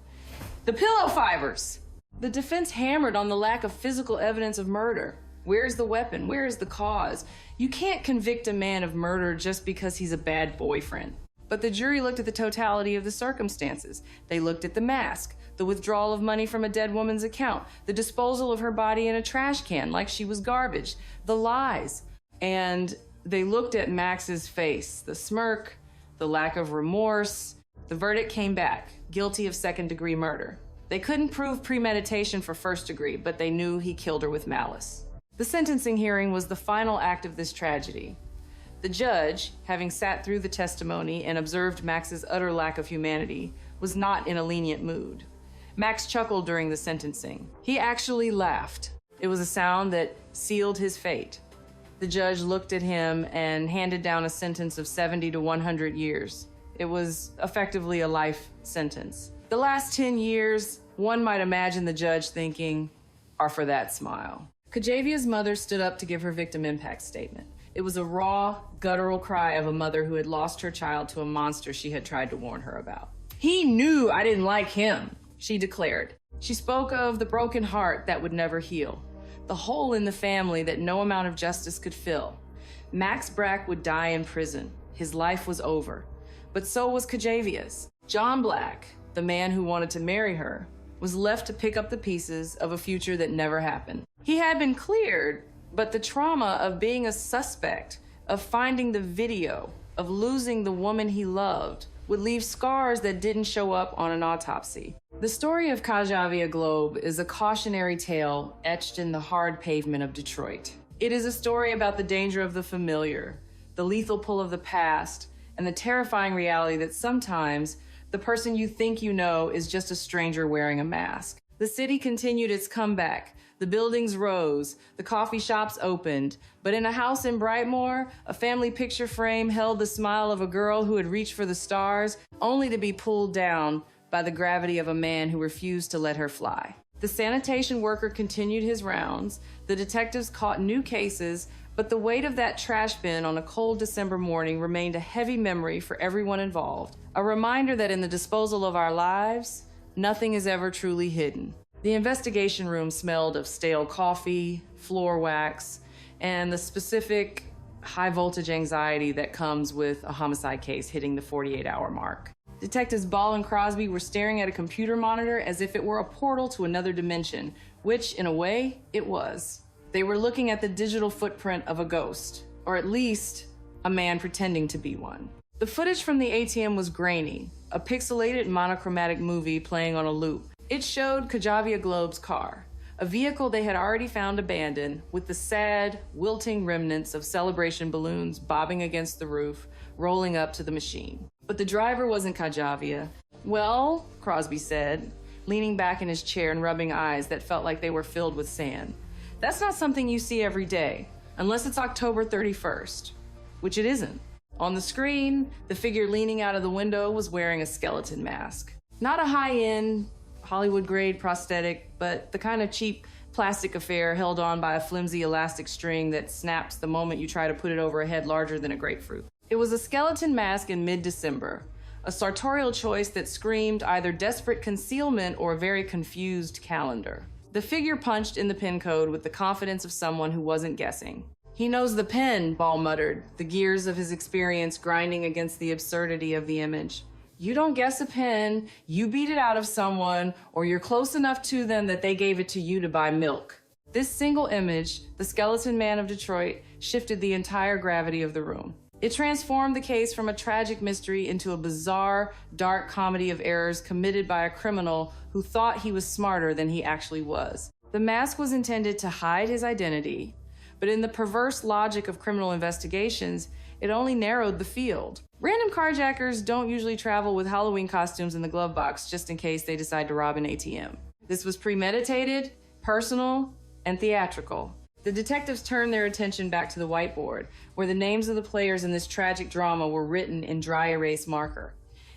The pillow fibers! The defense hammered on the lack of physical evidence of murder. Where's the weapon? Where is the cause? You can't convict a man of murder just because he's a bad boyfriend. But the jury looked at the totality of the circumstances. They looked at the mask, the withdrawal of money from a dead woman's account, the disposal of her body in a trash can like she was garbage, the lies. And they looked at Max's face, the smirk, the lack of remorse. The verdict came back, guilty of second-degree murder. They couldn't prove premeditation for first degree, but they knew he killed her with malice. The sentencing hearing was the final act of this tragedy. The judge, having sat through the testimony and observed Max's utter lack of humanity, was not in a lenient mood. Max chuckled during the sentencing. He actually laughed. It was a sound that sealed his fate. The judge looked at him and handed down a sentence of 70 to 100 years. It was effectively a life sentence. The last 10 years, one might imagine the judge thinking, are for that smile. Kajavia's mother stood up to give her victim impact statement. It was a raw, guttural cry of a mother who had lost her child to a monster she had tried to warn her about. He knew I didn't like him, she declared. She spoke of the broken heart that would never heal, the hole in the family that no amount of justice could fill. Max Brack would die in prison. His life was over. But so was Kajavia's. John Black, the man who wanted to marry her, was left to pick up the pieces of a future that never happened. He had been cleared, but the trauma of being a suspect, of finding the video, of losing the woman he loved, would leave scars that didn't show up on an autopsy. The story of Kajavia Globe is a cautionary tale etched in the hard pavement of Detroit. It is a story about the danger of the familiar, the lethal pull of the past, and the terrifying reality that sometimes the person you think you know is just a stranger wearing a mask. The city continued its comeback. The buildings rose, the coffee shops opened, but in a house in Brightmoor, a family picture frame held the smile of a girl who had reached for the stars, only to be pulled down by the gravity of a man who refused to let her fly. The sanitation worker continued his rounds, the detectives caught new cases, but the weight of that trash bin on a cold December morning remained a heavy memory for everyone involved, a reminder that in the disposal of our lives, nothing is ever truly hidden. The investigation room smelled of stale coffee, floor wax, and the specific high-voltage anxiety that comes with a homicide case hitting the 48-hour mark. Detectives Ball and Crosby were staring at a computer monitor as if it were a portal to another dimension, which, in a way, it was. They were looking at the digital footprint of a ghost, or at least a man pretending to be one. The footage from the ATM was grainy, a pixelated monochromatic movie playing on a loop. It showed Kajaavia Globe's car, a vehicle they had already found abandoned, with the sad, wilting remnants of celebration balloons bobbing against the roof, rolling up to the machine. But the driver wasn't Kajaavia. Well, Crosby said, leaning back in his chair and rubbing eyes that felt like they were filled with sand. That's not something you see every day, unless it's October 31st, which it isn't. On the screen, the figure leaning out of the window was wearing a skeleton mask. Not a high-end, Hollywood-grade prosthetic, but the kind of cheap plastic affair held on by a flimsy elastic string that snaps the moment you try to put it over a head larger than a grapefruit. It was a skeleton mask in mid-December, a sartorial choice that screamed either desperate concealment or a very confused calendar. The figure punched in the pin code with the confidence of someone who wasn't guessing. He knows the pen, Ball muttered, the gears of his experience grinding against the absurdity of the image. You don't guess a pen, you beat it out of someone, or you're close enough to them that they gave it to you to buy milk. This single image, the skeleton man of Detroit, shifted the entire gravity of the room. It transformed the case from a tragic mystery into a bizarre, dark comedy of errors committed by a criminal who thought he was smarter than he actually was. The mask was intended to hide his identity, but in the perverse logic of criminal investigations, it only narrowed the field. Random carjackers don't usually travel with Halloween costumes in the glove box just in case they decide to rob an ATM. This was premeditated, personal, and theatrical. The detectives turned their attention back to the whiteboard, where the names of the players in this tragic drama were written in dry erase marker.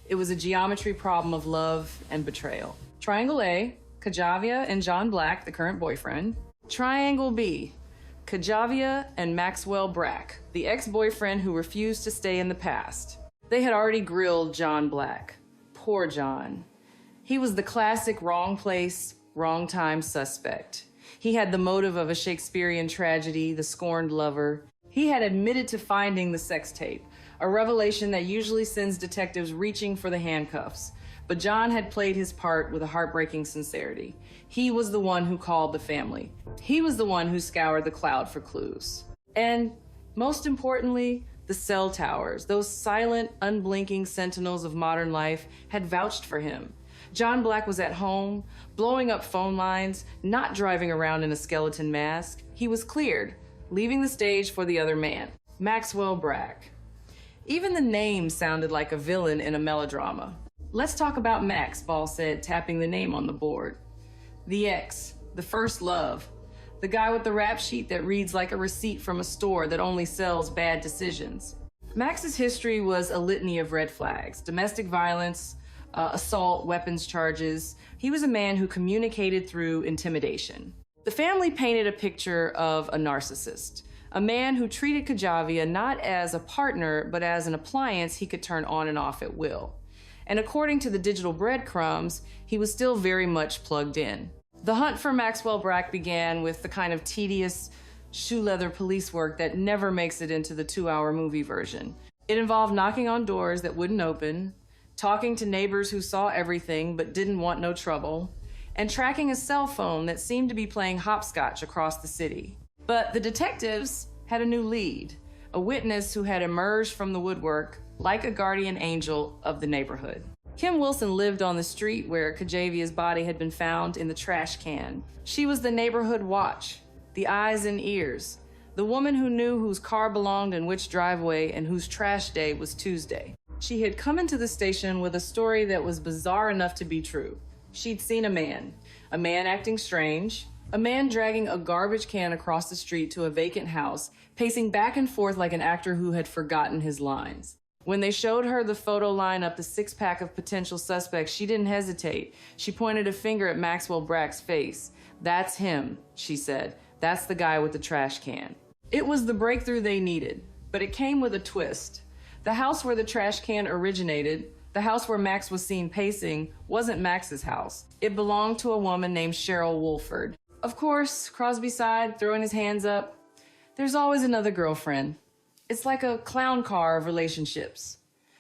It was a geometry problem of love and betrayal. Triangle A, Kajaavia and John Black, the current boyfriend. Triangle B, Kajaavia and Maxwell Brack, the ex-boyfriend who refused to stay in the past. They had already grilled John Black. Poor John. He was the classic wrong place, wrong time suspect. He had the motive of a Shakespearean tragedy, the scorned lover. He had admitted to finding the sex tape, a revelation that usually sends detectives reaching for the handcuffs. But John had played his part with a heartbreaking sincerity. He was the one who called the family. He was the one who scoured the cloud for clues. And most importantly, the cell towers, those silent, unblinking sentinels of modern life, had vouched for him. John Black was at home, blowing up phone lines, not driving around in a skeleton mask. He was cleared, leaving the stage for the other man, Maxwell Brack. Even the name sounded like a villain in a melodrama. Let's talk about Max, Ball said, tapping the name on the board. The ex, the first love, the guy with the rap sheet that reads like a receipt from a store that only sells bad decisions. Max's history was a litany of red flags: domestic violence, assault, weapons charges. He was a man who communicated through intimidation. The family painted a picture of a narcissist, a man who treated Kajaavia not as a partner, but as an appliance he could turn on and off at will. And according to the digital breadcrumbs, he was still very much plugged in. The hunt for Maxwell Brack began with the kind of tedious, shoe leather police work that never makes it into the 2-hour movie version. It involved knocking on doors that wouldn't open, talking to neighbors who saw everything but didn't want no trouble, and tracking a cell phone that seemed to be playing hopscotch across the city. But the detectives had a new lead, a witness who had emerged from the woodwork like a guardian angel of the neighborhood. Kim Wilson lived on the street where Kajaavia's body had been found in the trash can. She was the neighborhood watch, the eyes and ears, the woman who knew whose car belonged in which driveway and whose trash day was Tuesday. She had come into the station with a story that was bizarre enough to be true. She'd seen a man acting strange, a man dragging a garbage can across the street to a vacant house, pacing back and forth like an actor who had forgotten his lines. When they showed her the photo lineup, the 6-pack of potential suspects, she didn't hesitate. She pointed a finger at Maxwell Brack's face. "That's him," she said. "That's the guy with the trash can." It was the breakthrough they needed, but it came with a twist. The house where the trash can originated, The house where Max was seen pacing wasn't Max's house. It belonged to a woman named Cheryl Wolford. Of course, Crosby sighed, throwing his hands up. There's always another girlfriend. It's like a clown car of relationships.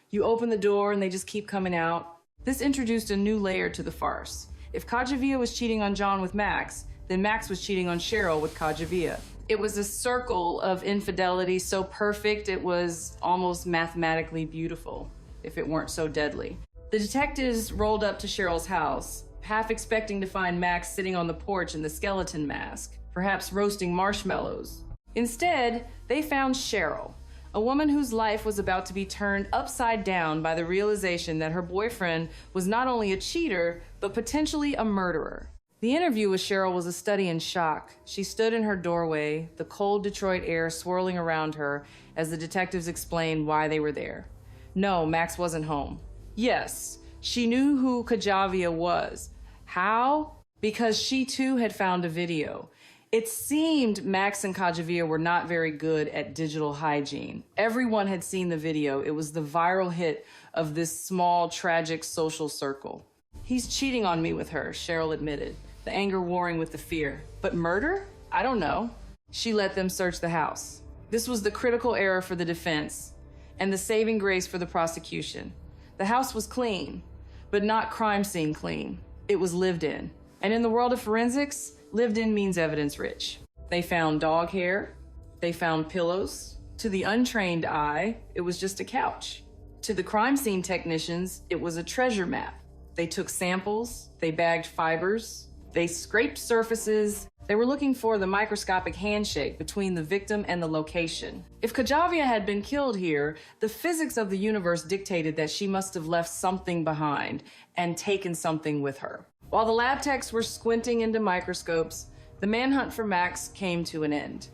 You open the door and they just keep coming out. This introduced a new layer to the farce. If Kajaviya was cheating on John with Max, then Max was cheating on Cheryl with Kajaviya. It was a circle of infidelity so perfect it was almost mathematically beautiful, if it weren't so deadly. The detectives rolled up to Cheryl's house, half expecting to find Max sitting on the porch in the skeleton mask, perhaps roasting marshmallows. Instead, they found Cheryl, a woman whose life was about to be turned upside down by the realization that her boyfriend was not only a cheater, but potentially a murderer. The interview with Cheryl was a study in shock. She stood in her doorway, the cold Detroit air swirling around her as the detectives explained why they were there. No, Max wasn't home. Yes, she knew who Kajaviya was. How? Because she too had found a video. It seemed Max and Kajaviya were not very good at digital hygiene. Everyone had seen the video. It was the viral hit of this small, tragic social circle. He's cheating on me with her, Cheryl admitted, the anger warring with the fear. But murder? I don't know. She let them search the house. This was the critical error for the defense and the saving grace for the prosecution. The house was clean, but not crime scene clean. It was lived in. And in the world of forensics, lived in means evidence rich. They found dog hair. They found pillows. To the untrained eye, it was just a couch. To the crime scene technicians, it was a treasure map. They took samples. They bagged fibers. They scraped surfaces. They were looking for the microscopic handshake between the victim and the location. If Kajaviya had been killed here, the physics of the universe dictated that she must have left something behind and taken something with her. While the lab techs were squinting into microscopes, the manhunt for Max came to an end.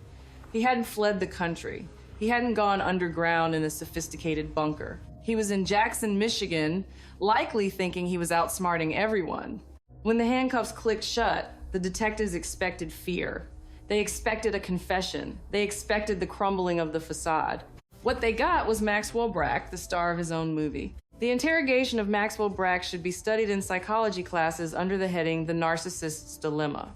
He hadn't fled the country. He hadn't gone underground in a sophisticated bunker. He was in Jackson, Michigan, likely thinking he was outsmarting everyone. When the handcuffs clicked shut, the detectives expected fear. They expected a confession. They expected the crumbling of the facade. What they got was Maxwell Brack, the star of his own movie. The interrogation of Maxwell Brack should be studied in psychology classes under the heading The Narcissist's Dilemma.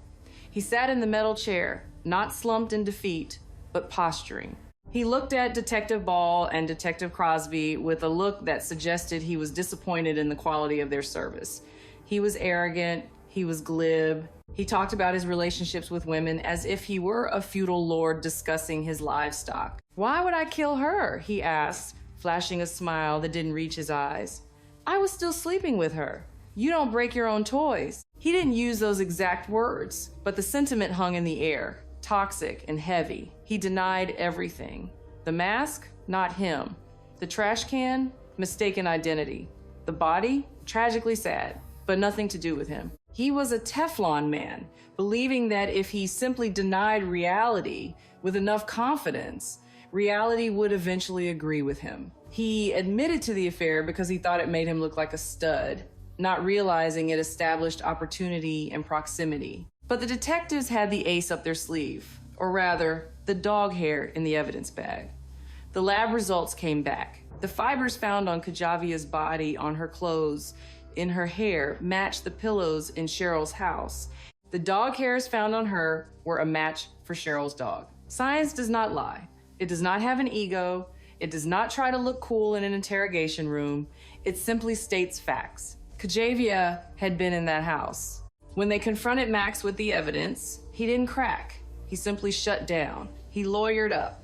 He sat in the metal chair, not slumped in defeat, but posturing. He looked at Detective Ball and Detective Crosby with a look that suggested he was disappointed in the quality of their service. He was arrogant, he was glib, he talked about his relationships with women as if he were a feudal lord discussing his livestock. "Why would I kill her?" he asked, flashing a smile that didn't reach his eyes. "I was still sleeping with her. You don't break your own toys." He didn't use those exact words, but the sentiment hung in the air, toxic and heavy. He denied everything. The mask, not him. The trash can, mistaken identity. The body, tragically sad, but nothing to do with him. He was a Teflon man, believing that if he simply denied reality with enough confidence, reality would eventually agree with him. He admitted to the affair because he thought it made him look like a stud, not realizing it established opportunity and proximity. But the detectives had the ace up their sleeve, or rather, the dog hair in the evidence bag. The lab results came back. The fibers found on Kajaviya's body, on her clothes, in her hair matched the pillows in Cheryl's house. The dog hairs found on her were a match for Cheryl's dog. Science does not lie. It does not have an ego. It does not try to look cool in an interrogation room. It simply states facts. Kajaviya had been in that house. When they confronted Max with the evidence, he didn't crack. He simply shut down. He lawyered up.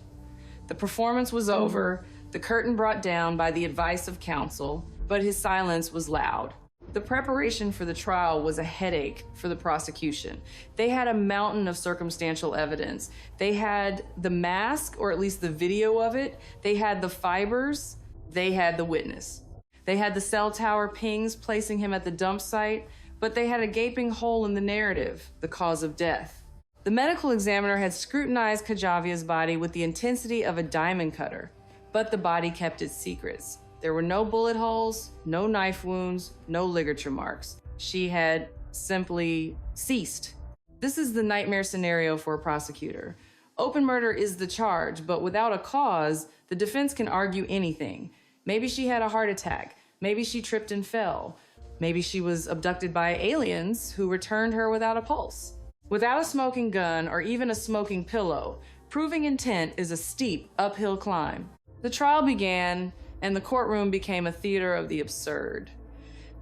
The performance was over, the curtain brought down by the advice of counsel, but his silence was loud. The preparation for the trial was a headache for the prosecution. They had a mountain of circumstantial evidence. They had the mask, or at least the video of it. They had the fibers. They had the witness. They had the cell tower pings placing him at the dump site, but they had a gaping hole in the narrative, the cause of death. The medical examiner had scrutinized Kajaviya's body with the intensity of a diamond cutter, but the body kept its secrets. There were no bullet holes, no knife wounds, no ligature marks. She had simply ceased. This is the nightmare scenario for a prosecutor. Open murder is the charge, but without a cause, the defense can argue anything. Maybe she had a heart attack. Maybe she tripped and fell. Maybe she was abducted by aliens who returned her without a pulse. Without a smoking gun or even a smoking pillow, proving intent is a steep uphill climb. The trial began, and the courtroom became a theater of the absurd.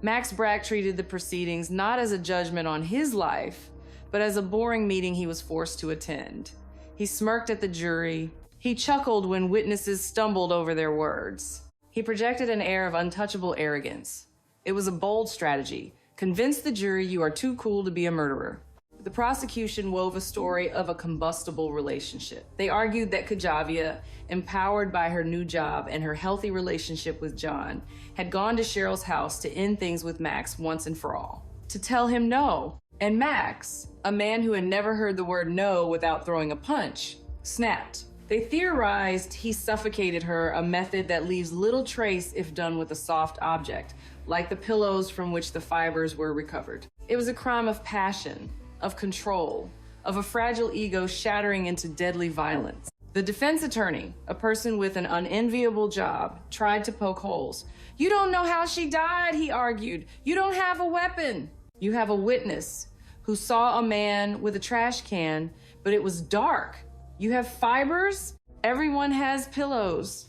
Max Brack treated the proceedings not as a judgment on his life, but as a boring meeting he was forced to attend. He smirked at the jury. He chuckled when witnesses stumbled over their words. He projected an air of untouchable arrogance. It was a bold strategy. Convince the jury you are too cool to be a murderer. The prosecution wove a story of a combustible relationship. They argued that Kajaviya, empowered by her new job and her healthy relationship with John, had gone to Cheryl's house to end things with Max once and for all, to tell him no. And Max, a man who had never heard the word no without throwing a punch, snapped. They theorized he suffocated her, a method that leaves little trace if done with a soft object, like the pillows from which the fibers were recovered. It was a crime of passion, of control, of a fragile ego shattering into deadly violence. The defense attorney, a person with an unenviable job, tried to poke holes. You don't know how she died, he argued. You don't have a weapon. You have a witness who saw a man with a trash can, but it was dark. You have fibers? Everyone has pillows.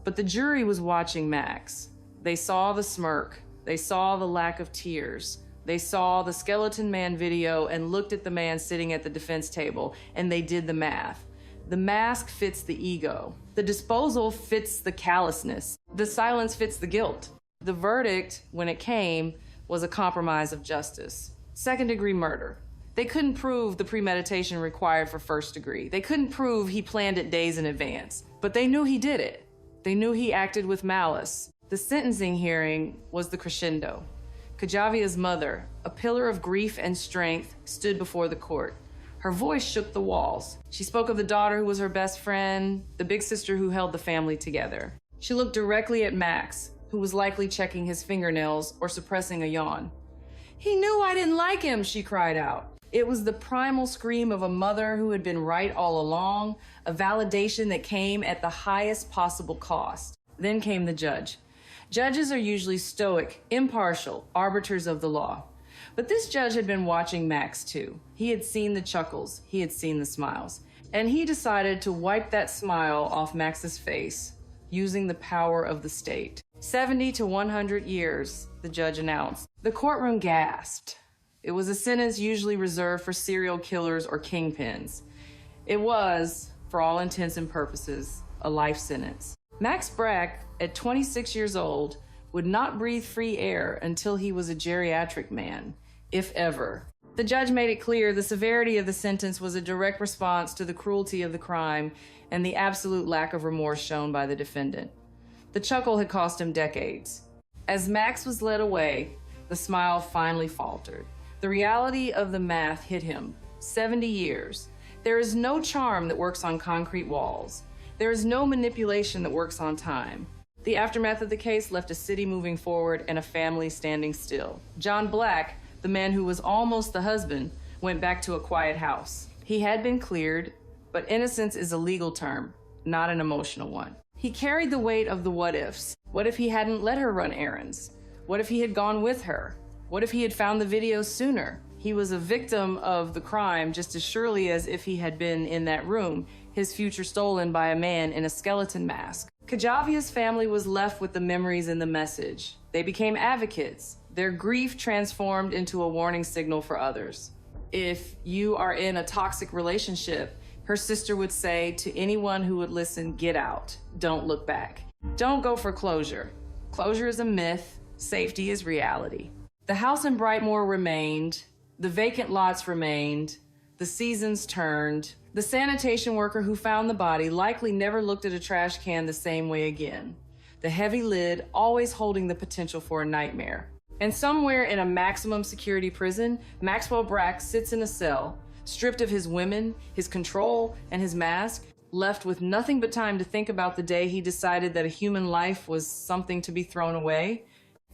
But the jury was watching Max. They saw the smirk. They saw the lack of tears. They saw the skeleton man video and looked at the man sitting at the defense table, and they did the math. The mask fits the ego. The disposal fits the callousness. The silence fits the guilt. The verdict, when it came, was a compromise of justice. Second-degree murder. They couldn't prove the premeditation required for first degree. They couldn't prove he planned it days in advance, but they knew he did it. They knew he acted with malice. The sentencing hearing was the crescendo. Kajaviya's mother, a pillar of grief and strength, stood before the court. Her voice shook the walls. She spoke of the daughter who was her best friend, the big sister who held the family together. She looked directly at Max, who was likely checking his fingernails or suppressing a yawn. He knew I didn't like him, she cried out. It was the primal scream of a mother who had been right all along, a validation that came at the highest possible cost. Then came the judge. Judges are usually stoic, impartial, arbiters of the law. But this judge had been watching Max too. He had seen the chuckles, he had seen the smiles, and he decided to wipe that smile off Max's face using the power of the state. 70 to 100 years, the judge announced. The courtroom gasped. It was a sentence usually reserved for serial killers or kingpins. It was, for all intents and purposes, a life sentence. Max Brack, at 26 years old, would not breathe free air until he was a geriatric man, if ever. The judge made it clear the severity of the sentence was a direct response to the cruelty of the crime and the absolute lack of remorse shown by the defendant. The chuckle had cost him decades. As Max was led away, the smile finally faltered. The reality of the math hit him. 70 years. There is no charm that works on concrete walls. There is no manipulation that works on time. The aftermath of the case left a city moving forward and a family standing still. John Black, the man who was almost the husband, went back to a quiet house. He had been cleared, but innocence is a legal term, not an emotional one. He carried the weight of the what-ifs. What if he hadn't let her run errands? What if he had gone with her? What if he had found the video sooner? He was a victim of the crime just as surely as if he had been in that room, his future stolen by a man in a skeleton mask. Kajaviya's family was left with the memories and the message. They became advocates. Their grief transformed into a warning signal for others. If you are in a toxic relationship, her sister would say to anyone who would listen, get out, don't look back. Don't go for closure. Closure is a myth, safety is reality. The house in Brightmoor remained, the vacant lots remained, the seasons turned. The sanitation worker who found the body likely never looked at a trash can the same way again. The heavy lid always holding the potential for a nightmare. And somewhere in a maximum security prison, Maxwell Brack sits in a cell, stripped of his women, his control, and his mask, left with nothing but time to think about the day he decided that a human life was something to be thrown away,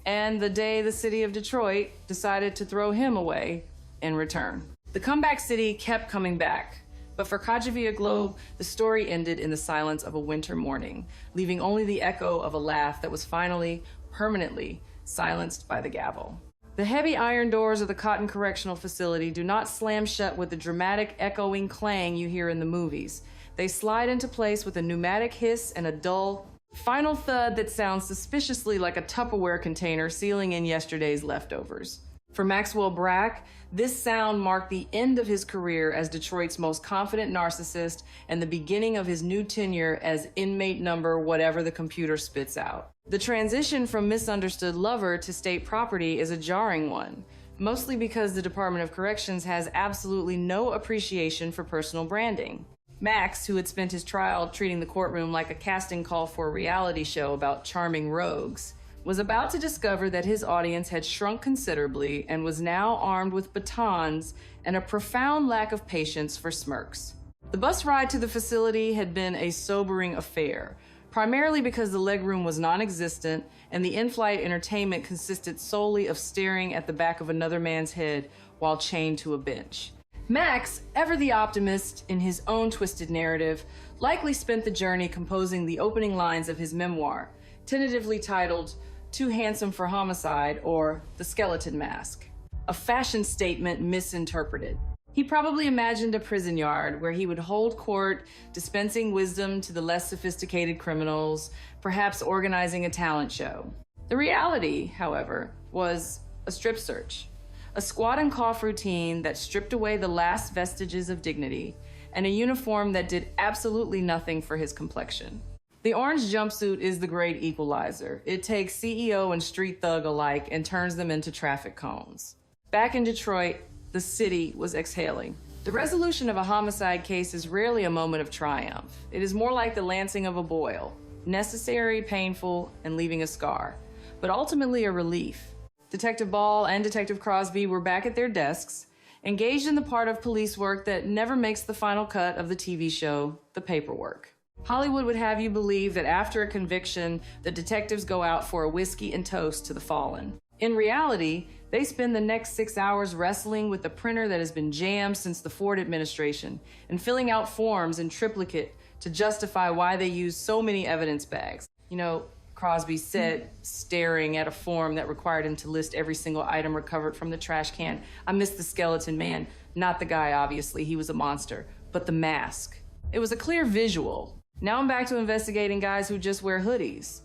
and the day the city of Detroit decided to throw him away in return. The comeback city kept coming back. But for Kajaviya Globe, the story ended in the silence of a winter morning, leaving only the echo of a laugh that was finally, permanently silenced by the gavel. The heavy iron doors of the Cotton Correctional Facility do not slam shut with the dramatic echoing clang you hear in the movies. They slide into place with a pneumatic hiss and a dull, final thud that sounds suspiciously like a Tupperware container sealing in yesterday's leftovers. For Maxwell Brack, this sound marked the end of his career as Detroit's most confident narcissist and the beginning of his new tenure as inmate number whatever the computer spits out. The transition from misunderstood lover to state property is a jarring one, mostly because the Department of Corrections has absolutely no appreciation for personal branding. Max, who had spent his trial treating the courtroom like a casting call for a reality show about charming rogues, was about to discover that his audience had shrunk considerably and was now armed with batons and a profound lack of patience for smirks. The bus ride to the facility had been a sobering affair, primarily because the legroom was non-existent and the in-flight entertainment consisted solely of staring at the back of another man's head while chained to a bench. Max, ever the optimist in his own twisted narrative, likely spent the journey composing the opening lines of his memoir, tentatively titled Too Handsome for Homicide, or The Skeleton Mask, a fashion statement misinterpreted. He probably imagined a prison yard where he would hold court, dispensing wisdom to the less sophisticated criminals, perhaps organizing a talent show. The reality, however, was a strip search, a squat and cough routine that stripped away the last vestiges of dignity, and a uniform that did absolutely nothing for his complexion. The orange jumpsuit is the great equalizer. It takes CEO and street thug alike and turns them into traffic cones. Back in Detroit, the city was exhaling. The resolution of a homicide case is rarely a moment of triumph. It is more like the lancing of a boil, necessary, painful, and leaving a scar, but ultimately a relief. Detective Ball and Detective Crosby were back at their desks, engaged in the part of police work that never makes the final cut of the TV show, the paperwork. Hollywood would have you believe that after a conviction, the detectives go out for a whiskey and toast to the fallen. In reality, they spend the next 6 hours wrestling with the printer that has been jammed since the Ford administration and filling out forms in triplicate to justify why they use so many evidence bags. You know, Crosby said, staring at a form that required him to list every single item recovered from the trash can, "I missed the skeleton man." Not the guy, obviously, he was a monster, but the mask. It was a clear visual. Now I'm back to investigating guys who just wear hoodies.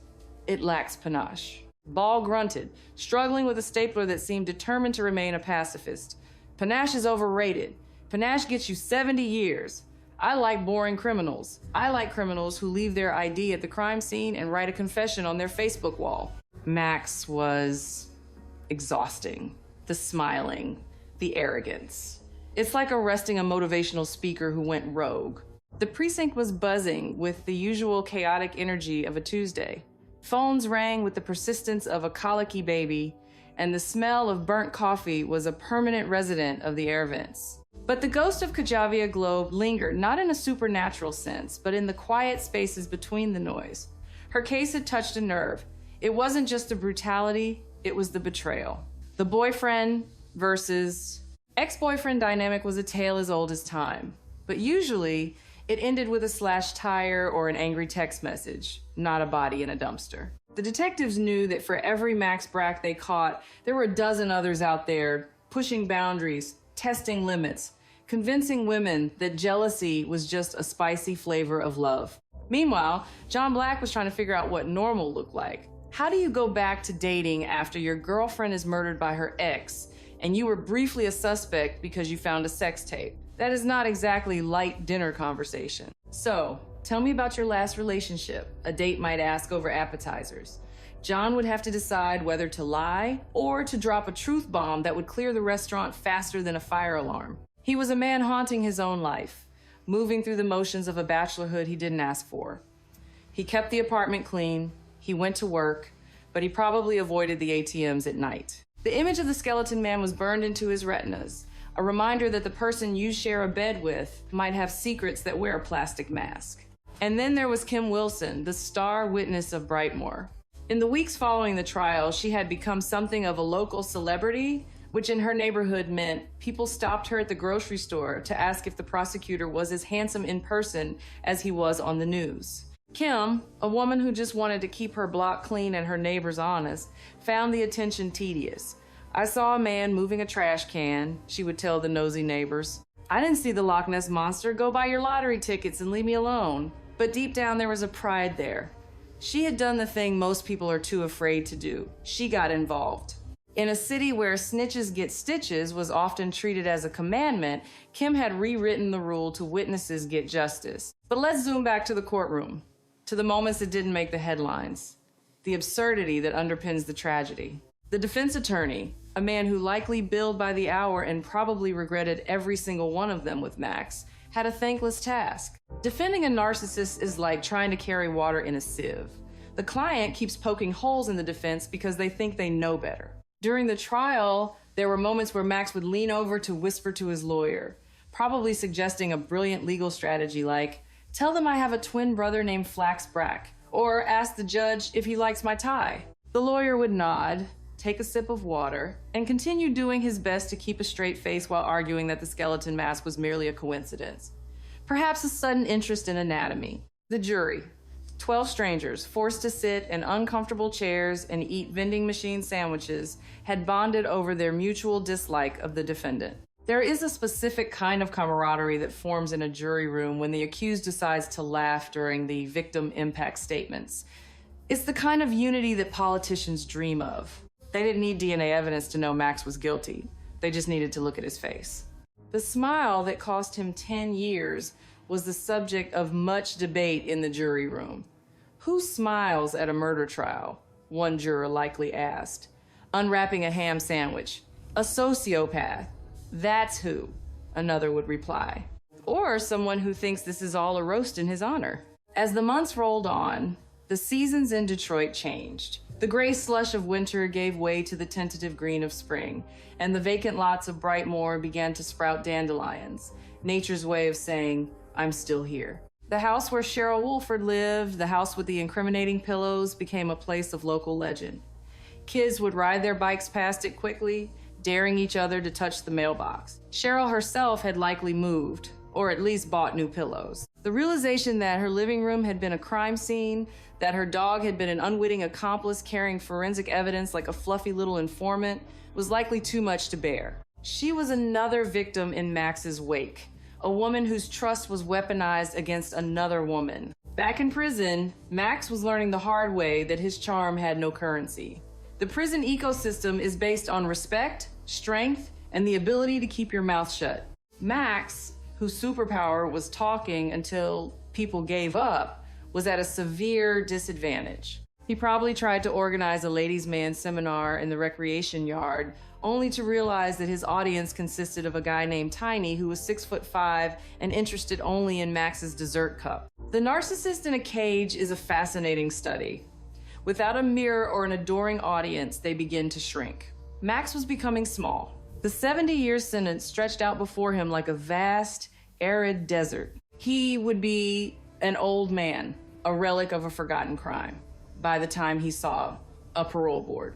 It lacks panache. Ball grunted, struggling with a stapler that seemed determined to remain a pacifist. Panache is overrated. Panache gets you 70 years. I like boring criminals. I like criminals who leave their ID at the crime scene and write a confession on their Facebook wall. Max was exhausting. The smiling, the arrogance. It's like arresting a motivational speaker who went rogue. The precinct was buzzing with the usual chaotic energy of a Tuesday. Phones rang with the persistence of a colicky baby, and the smell of burnt coffee was a permanent resident of the air vents. But the ghost of Kajavia Globe lingered, not in a supernatural sense, but in the quiet spaces between the noise. Her case had touched a nerve. It wasn't just the brutality, it was the betrayal. The boyfriend versus ex-boyfriend dynamic was a tale as old as time. But usually, it ended with a slashed tire or an angry text message, not a body in a dumpster. The detectives knew that for every Max Brack they caught, there were a dozen others out there pushing boundaries, testing limits, convincing women that jealousy was just a spicy flavor of love. Meanwhile, John Black was trying to figure out what normal looked like. How do you go back to dating after your girlfriend is murdered by her ex and you were briefly a suspect because you found a sex tape? That is not exactly light dinner conversation. So, tell me about your last relationship, a date might ask over appetizers. John would have to decide whether to lie or to drop a truth bomb that would clear the restaurant faster than a fire alarm. He was a man haunting his own life, moving through the motions of a bachelorhood he didn't ask for. He kept the apartment clean, he went to work, but he probably avoided the ATMs at night. The image of the skeleton man was burned into his retinas, a reminder that the person you share a bed with might have secrets that wear a plastic mask. And then there was Kim Wilson, the star witness of Brightmoor. In the weeks following the trial, she had become something of a local celebrity, which in her neighborhood meant people stopped her at the grocery store to ask if the prosecutor was as handsome in person as he was on the news. Kim, a woman who just wanted to keep her block clean and her neighbors honest, found the attention tedious. "I saw a man moving a trash can," she would tell the nosy neighbors. "I didn't see the Loch Ness Monster. Go buy your lottery tickets and leave me alone." But deep down there was a pride there. She had done the thing most people are too afraid to do. She got involved. In a city where snitches get stitches was often treated as a commandment, Kim had rewritten the rule to witnesses get justice. But let's zoom back to the courtroom, to the moments that didn't make the headlines, the absurdity that underpins the tragedy. The defense attorney, a man who likely billed by the hour and probably regretted every single one of them with Max, had a thankless task. Defending a narcissist is like trying to carry water in a sieve. The client keeps poking holes in the defense because they think they know better. During the trial, there were moments where Max would lean over to whisper to his lawyer, probably suggesting a brilliant legal strategy like, "Tell them I have a twin brother named Flax Brack," or ask the judge if he likes my tie. The lawyer would nod, take a sip of water, and continue doing his best to keep a straight face while arguing that the skeleton mask was merely a coincidence. Perhaps a sudden interest in anatomy. The jury, 12 strangers forced to sit in uncomfortable chairs and eat vending machine sandwiches, had bonded over their mutual dislike of the defendant. There is a specific kind of camaraderie that forms in a jury room when the accused decides to laugh during the victim impact statements. It's the kind of unity that politicians dream of. They didn't need DNA evidence to know Max was guilty. They just needed to look at his face. The smile that cost him 10 years was the subject of much debate in the jury room. Who smiles at a murder trial? One juror likely asked. Unwrapping a ham sandwich. A sociopath. That's who, another would reply. Or someone who thinks this is all a roast in his honor. As the months rolled on, the seasons in Detroit changed. The gray slush of winter gave way to the tentative green of spring, and the vacant lots of Brightmoor began to sprout dandelions, nature's way of saying, "I'm still here." The house where Cheryl Woolford lived, the house with the incriminating pillows, became a place of local legend. Kids would ride their bikes past it quickly, daring each other to touch the mailbox. Cheryl herself had likely moved, or at least bought new pillows. The realization that her living room had been a crime scene, that her dog had been an unwitting accomplice carrying forensic evidence like a fluffy little informant, was likely too much to bear. She was another victim in Max's wake, a woman whose trust was weaponized against another woman. Back in prison, Max was learning the hard way that his charm had no currency. The prison ecosystem is based on respect, strength, and the ability to keep your mouth shut. Max, whose superpower was talking until people gave up, was at a severe disadvantage. He probably tried to organize a ladies' man seminar in the recreation yard, only to realize that his audience consisted of a guy named Tiny who was 6'5" and interested only in Max's dessert cup. The narcissist in a cage is a fascinating study. Without a mirror or an adoring audience, they begin to shrink. Max was becoming small. The 70-year sentence stretched out before him like a vast, arid desert. He would be an old man, a relic of a forgotten crime, by the time he saw a parole board.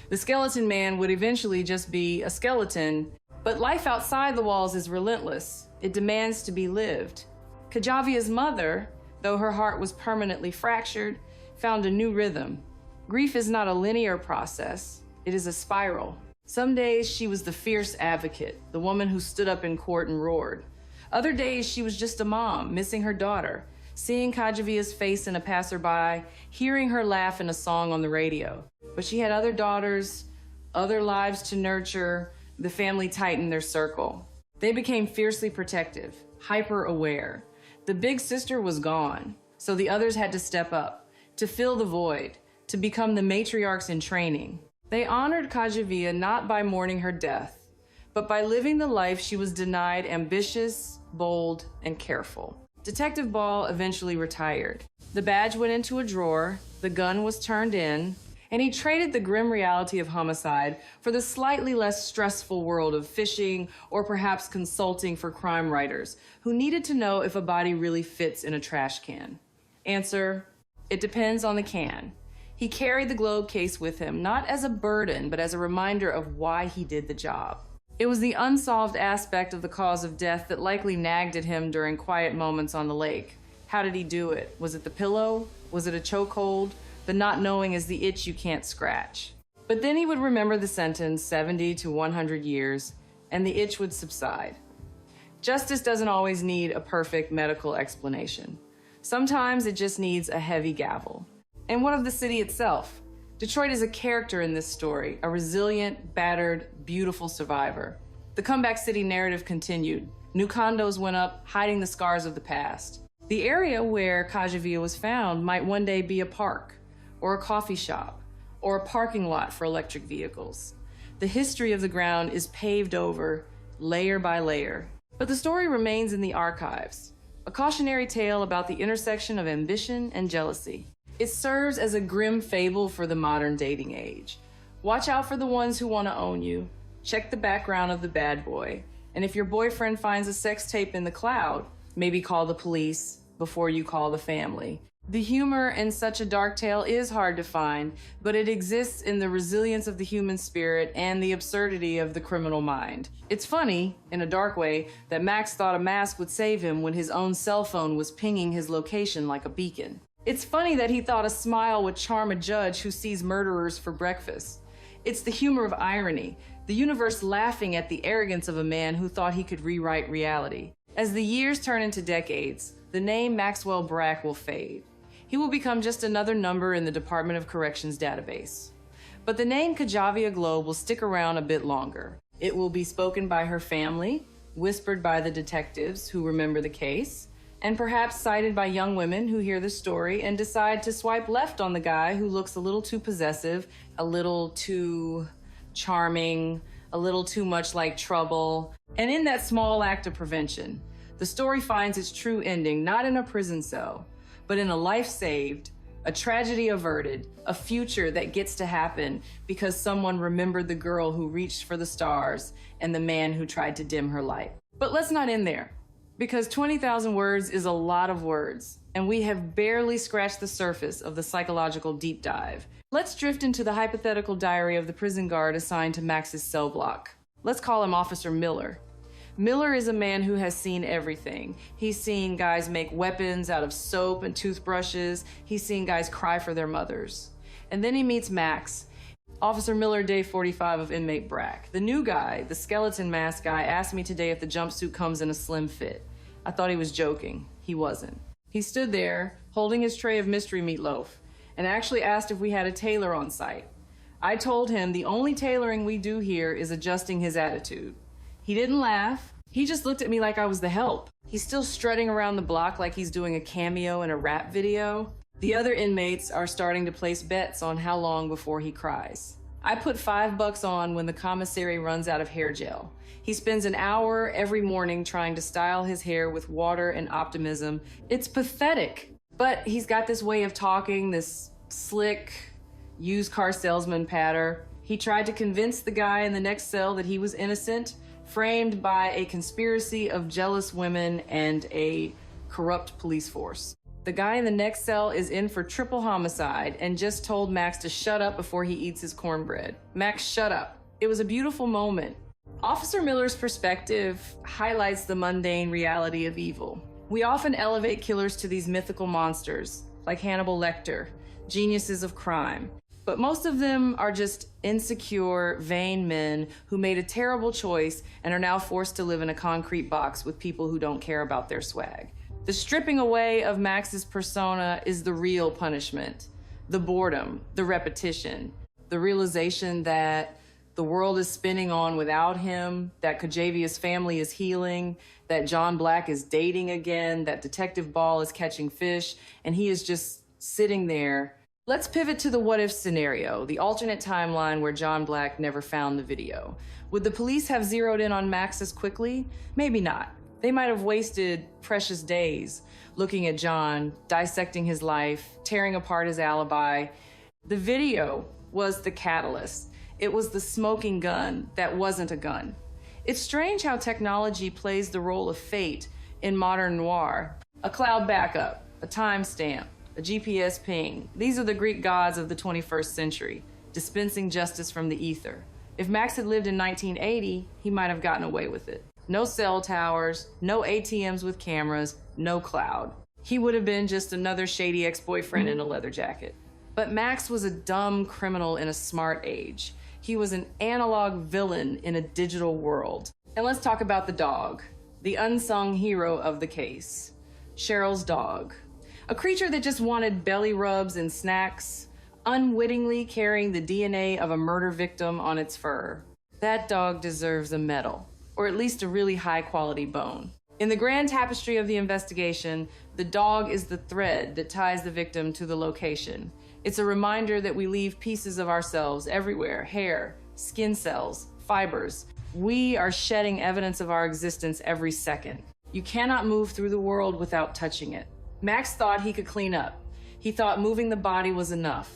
The skeleton man would eventually just be a skeleton, but life outside the walls is relentless. It demands to be lived. Kajavia's mother, though her heart was permanently fractured, found a new rhythm. Grief is not a linear process, it is a spiral. Some days she was the fierce advocate, the woman who stood up in court and roared. Other days she was just a mom, missing her daughter, seeing Kajavia's face in a passerby, hearing her laugh in a song on the radio. But she had other daughters, other lives to nurture. The family tightened their circle. They became fiercely protective, hyper-aware. The big sister was gone, so the others had to step up, to fill the void, to become the matriarchs in training. They honored Kajavia not by mourning her death, but by living the life she was denied, ambitious, bold, and careful. Detective Ball eventually retired. The badge went into a drawer, the gun was turned in, and he traded the grim reality of homicide for the slightly less stressful world of fishing or perhaps consulting for crime writers who needed to know if a body really fits in a trash can. Answer: it depends on the can. He carried the Globe case with him, not as a burden, but as a reminder of why he did the job. It was the unsolved aspect of the cause of death that likely nagged at him during quiet moments on the lake. How did he do it? Was it the pillow? Was it a chokehold? The not knowing is the itch you can't scratch. But then he would remember the sentence 70 to 100 years, and the itch would subside. Justice doesn't always need a perfect medical explanation. Sometimes it just needs a heavy gavel. And what of the city itself? Detroit is a character in this story, a resilient, battered, beautiful survivor. The comeback city narrative continued. New condos went up, hiding the scars of the past. The area where Kajavia was found might one day be a park, or a coffee shop, or a parking lot for electric vehicles. The history of the ground is paved over, layer by layer. But the story remains in the archives, a cautionary tale about the intersection of ambition and jealousy. It serves as a grim fable for the modern dating age. Watch out for the ones who want to own you. Check the background of the bad boy. And if your boyfriend finds a sex tape in the cloud, maybe call the police before you call the family. The humor in such a dark tale is hard to find, but it exists in the resilience of the human spirit and the absurdity of the criminal mind. It's funny, in a dark way, that Max thought a mask would save him when his own cell phone was pinging his location like a beacon. It's funny that he thought a smile would charm a judge who sees murderers for breakfast. It's the humor of irony, the universe laughing at the arrogance of a man who thought he could rewrite reality. As the years turn into decades, the name Maxwell Brack will fade. He will become just another number in the Department of Corrections database. But the name Kajavia Globe will stick around a bit longer. It will be spoken by her family, whispered by the detectives who remember the case, and perhaps cited by young women who hear the story and decide to swipe left on the guy who looks a little too possessive, a little too charming, a little too much like trouble. And in that small act of prevention, the story finds its true ending not in a prison cell, but in a life saved, a tragedy averted, a future that gets to happen because someone remembered the girl who reached for the stars and the man who tried to dim her light. But let's not end there, because 20,000 words is a lot of words, and we have barely scratched the surface of the psychological deep dive. Let's drift into the hypothetical diary of the prison guard assigned to Max's cell block. Let's call him Officer Miller. Miller is a man who has seen everything. He's seen guys make weapons out of soap and toothbrushes. He's seen guys cry for their mothers. And then he meets Max, Officer Miller, day 45 of inmate Brack. The new guy, the skeleton mask guy, asked me today if the jumpsuit comes in a slim fit. I thought he was joking. He wasn't. He stood there, holding his tray of mystery meatloaf, and actually asked if we had a tailor on site. I told him the only tailoring we do here is adjusting his attitude. He didn't laugh. He just looked at me like I was the help. He's still strutting around the block like he's doing a cameo in a rap video. The other inmates are starting to place bets on how long before he cries. I put $5 on when the commissary runs out of hair gel. He spends an hour every morning trying to style his hair with water and optimism. It's pathetic. But he's got this way of talking, this slick, used car salesman patter. He tried to convince the guy in the next cell that he was innocent, framed by a conspiracy of jealous women and a corrupt police force. The guy in the next cell is in for triple homicide and just told Max to shut up before he eats his cornbread. Max, shut up. It was a beautiful moment. Officer Miller's perspective highlights the mundane reality of evil. We often elevate killers to these mythical monsters, like Hannibal Lecter, geniuses of crime. But most of them are just insecure, vain men who made a terrible choice and are now forced to live in a concrete box with people who don't care about their swag. The stripping away of Max's persona is the real punishment. The boredom, the repetition, the realization that the world is spinning on without him, that Kajavia's family is healing, that John Black is dating again, that Detective Ball is catching fish, and he is just sitting there. Let's pivot to the what-if scenario, the alternate timeline where John Black never found the video. Would the police have zeroed in on Max as quickly? Maybe not. They might have wasted precious days looking at John, dissecting his life, tearing apart his alibi. The video was the catalyst. It was the smoking gun that wasn't a gun. It's strange how technology plays the role of fate in modern noir. A cloud backup, a timestamp, a GPS ping. These are the Greek gods of the 21st century, dispensing justice from the ether. If Max had lived in 1980, he might have gotten away with it. No cell towers, no ATMs with cameras, no cloud. he would have been just another shady ex-boyfriend in a leather jacket. But Max was a dumb criminal in a smart age. He was an analog villain in a digital world. And let's talk about the dog, the unsung hero of the case, Cheryl's dog. A creature that just wanted belly rubs and snacks, unwittingly carrying the DNA of a murder victim on its fur. That dog deserves a medal, or at least a really high-quality bone. In the grand tapestry of the investigation, the dog is the thread that ties the victim to the location. It's a reminder that we leave pieces of ourselves everywhere: hair, skin cells, fibers. We are shedding evidence of our existence every second. You cannot move through the world without touching it. Max thought he could clean up. He thought moving the body was enough.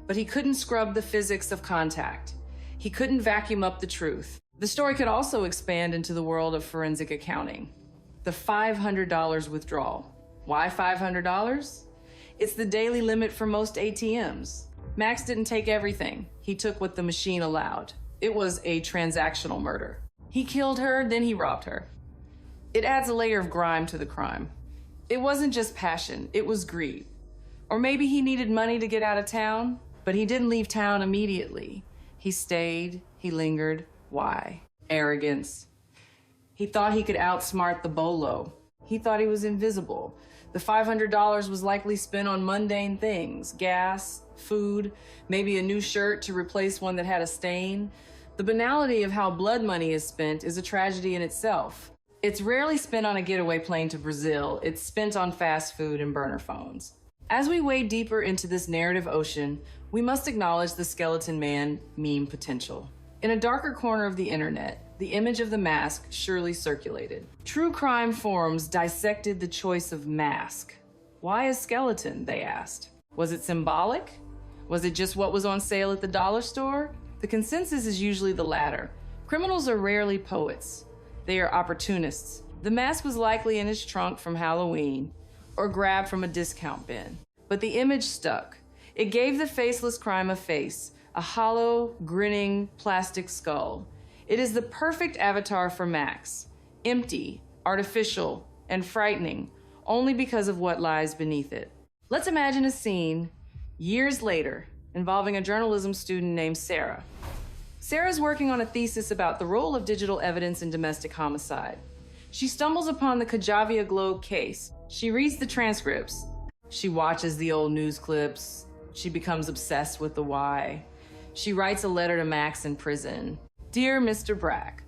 But he couldn't scrub the physics of contact. He couldn't vacuum up the truth. The story could also expand into the world of forensic accounting. The $500 withdrawal. Why $500? It's the daily limit for most ATMs. Max didn't take everything. He took what the machine allowed. It was a transactional murder. He killed her, then he robbed her. It adds a layer of grime to the crime. It wasn't just passion, it was greed. Or maybe he needed money to get out of town, but he didn't leave town immediately. He stayed, he lingered. Why? Arrogance. He thought he could outsmart the bolo. He thought he was invisible. The $500 was likely spent on mundane things: gas, food, maybe a new shirt to replace one that had a stain. The banality of how blood money is spent is a tragedy in itself. It's rarely spent on a getaway plane to Brazil. It's spent on fast food and burner phones. As we wade deeper into this narrative ocean, we must acknowledge the skeleton man meme potential. In a darker corner of the internet, the image of the mask surely circulated. True crime forums dissected the choice of mask. Why a skeleton, they asked. Was it symbolic? Was it just what was on sale at the dollar store? The consensus is usually the latter. Criminals are rarely poets. They are opportunists. The mask was likely in his trunk from Halloween or grabbed from a discount bin. But the image stuck. It gave the faceless crime a face, a hollow, grinning plastic skull. It is the perfect avatar for Max. Empty, artificial, and frightening, only because of what lies beneath it. Let's imagine a scene years later involving a journalism student named Sarah. Sarah's working on a thesis about the role of digital evidence in domestic homicide. She stumbles upon the Kajavia Globe case. She reads the transcripts. She watches the old news clips. She becomes obsessed with the why. She writes a letter to Max in prison. Dear Mr. Brack,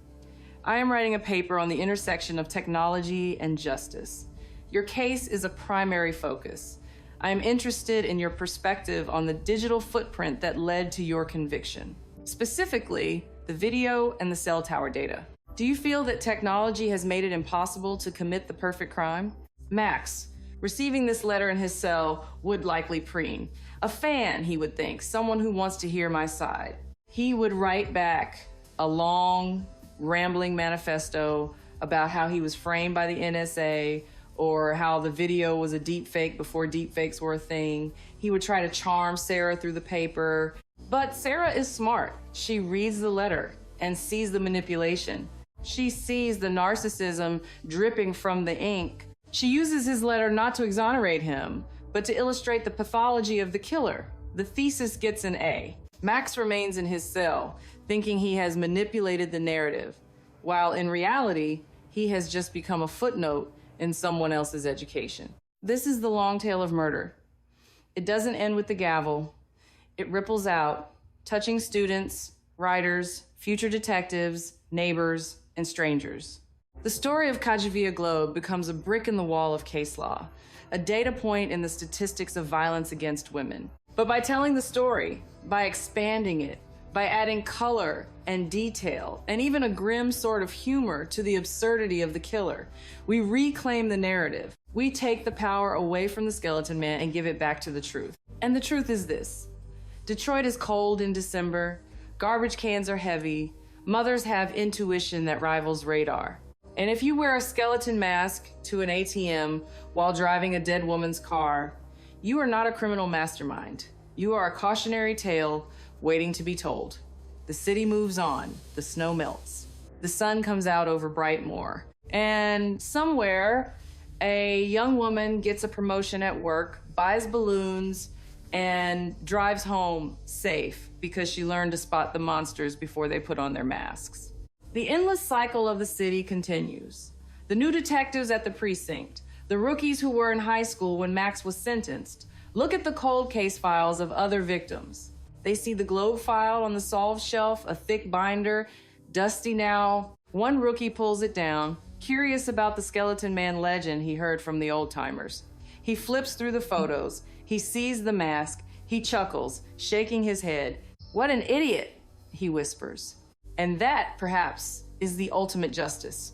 I am writing a paper on the intersection of technology and justice. Your case is a primary focus. I am interested in your perspective on the digital footprint that led to your conviction. Specifically, the video and the cell tower data. Do you feel that technology has made it impossible to commit the perfect crime? Max, receiving this letter in his cell, would likely preen. A fan, he would think, someone who wants to hear my side. He would write back a long, rambling manifesto about how he was framed by the NSA, or how the video was a deep fake before deep fakes were a thing. He would try to charm Sarah through the paper. But Sarah is smart. She reads the letter and sees the manipulation. She sees the narcissism dripping from the ink. She uses his letter not to exonerate him, but to illustrate the pathology of the killer. The thesis gets an A. Max remains in his cell, thinking he has manipulated the narrative, while in reality, he has just become a footnote in someone else's education. This is the long tale of murder. It doesn't end with the gavel. It ripples out, touching students, writers, future detectives, neighbors, and strangers. The story of Kajavia Globe becomes a brick in the wall of case law, a data point in the statistics of violence against women. But by telling the story, by expanding it, by adding color and detail, and even a grim sort of humor to the absurdity of the killer, we reclaim the narrative. We take the power away from the skeleton man and give it back to the truth. And the truth is this: Detroit is cold in December, garbage cans are heavy, mothers have intuition that rivals radar. And if you wear a skeleton mask to an ATM while driving a dead woman's car, you are not a criminal mastermind. You are a cautionary tale waiting to be told. The city moves on, the snow melts. The sun comes out over Brightmoor. And somewhere A young woman gets a promotion at work, buys balloons, and drives home safe because she learned to spot the monsters before they put on their masks. The endless cycle of the city continues. The new detectives at the precinct, the rookies who were in high school when Max was sentenced, look at the cold case files of other victims. They see the Globe file on the solved shelf, a thick binder, dusty now. One rookie pulls it down, curious about the skeleton man legend he heard from the old-timers. He flips through the photos. He sees the mask. He chuckles, shaking his head. "What an idiot," he whispers. And that, perhaps, is the ultimate justice.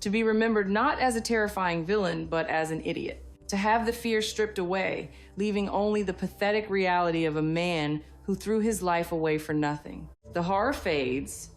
To be remembered not as a terrifying villain, but as an idiot. To have the fear stripped away, leaving only the pathetic reality of a man who threw his life away for nothing. The horror fades,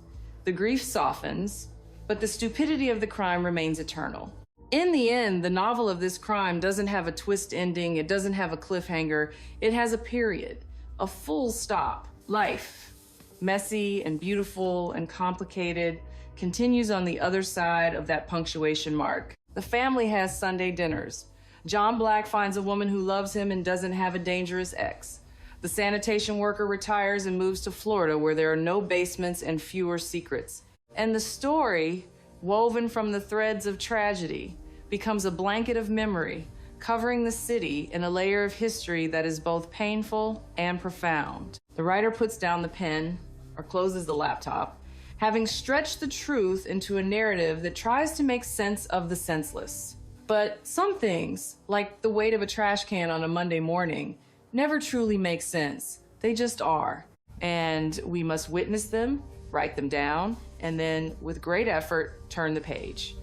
the grief softens, but the stupidity of the crime remains eternal. In the end, the novel of this crime doesn't have a twist ending, it doesn't have a cliffhanger, it has a period, a full stop. Life, messy and beautiful and complicated, continues on the other side of that punctuation mark. The family has Sunday dinners. John Black finds a woman who loves him and doesn't have a dangerous ex. The sanitation worker retires and moves to Florida, where there are no basements and fewer secrets. And the story, woven from the threads of tragedy, becomes a blanket of memory, covering the city in a layer of history that is both painful and profound. The writer puts down the pen or closes the laptop, having stretched the truth into a narrative that tries to make sense of the senseless. But some things, like the weight of a trash can on a Monday morning, never truly make sense. They just are. And we must witness them, write them down, and then, with great effort, turn the page.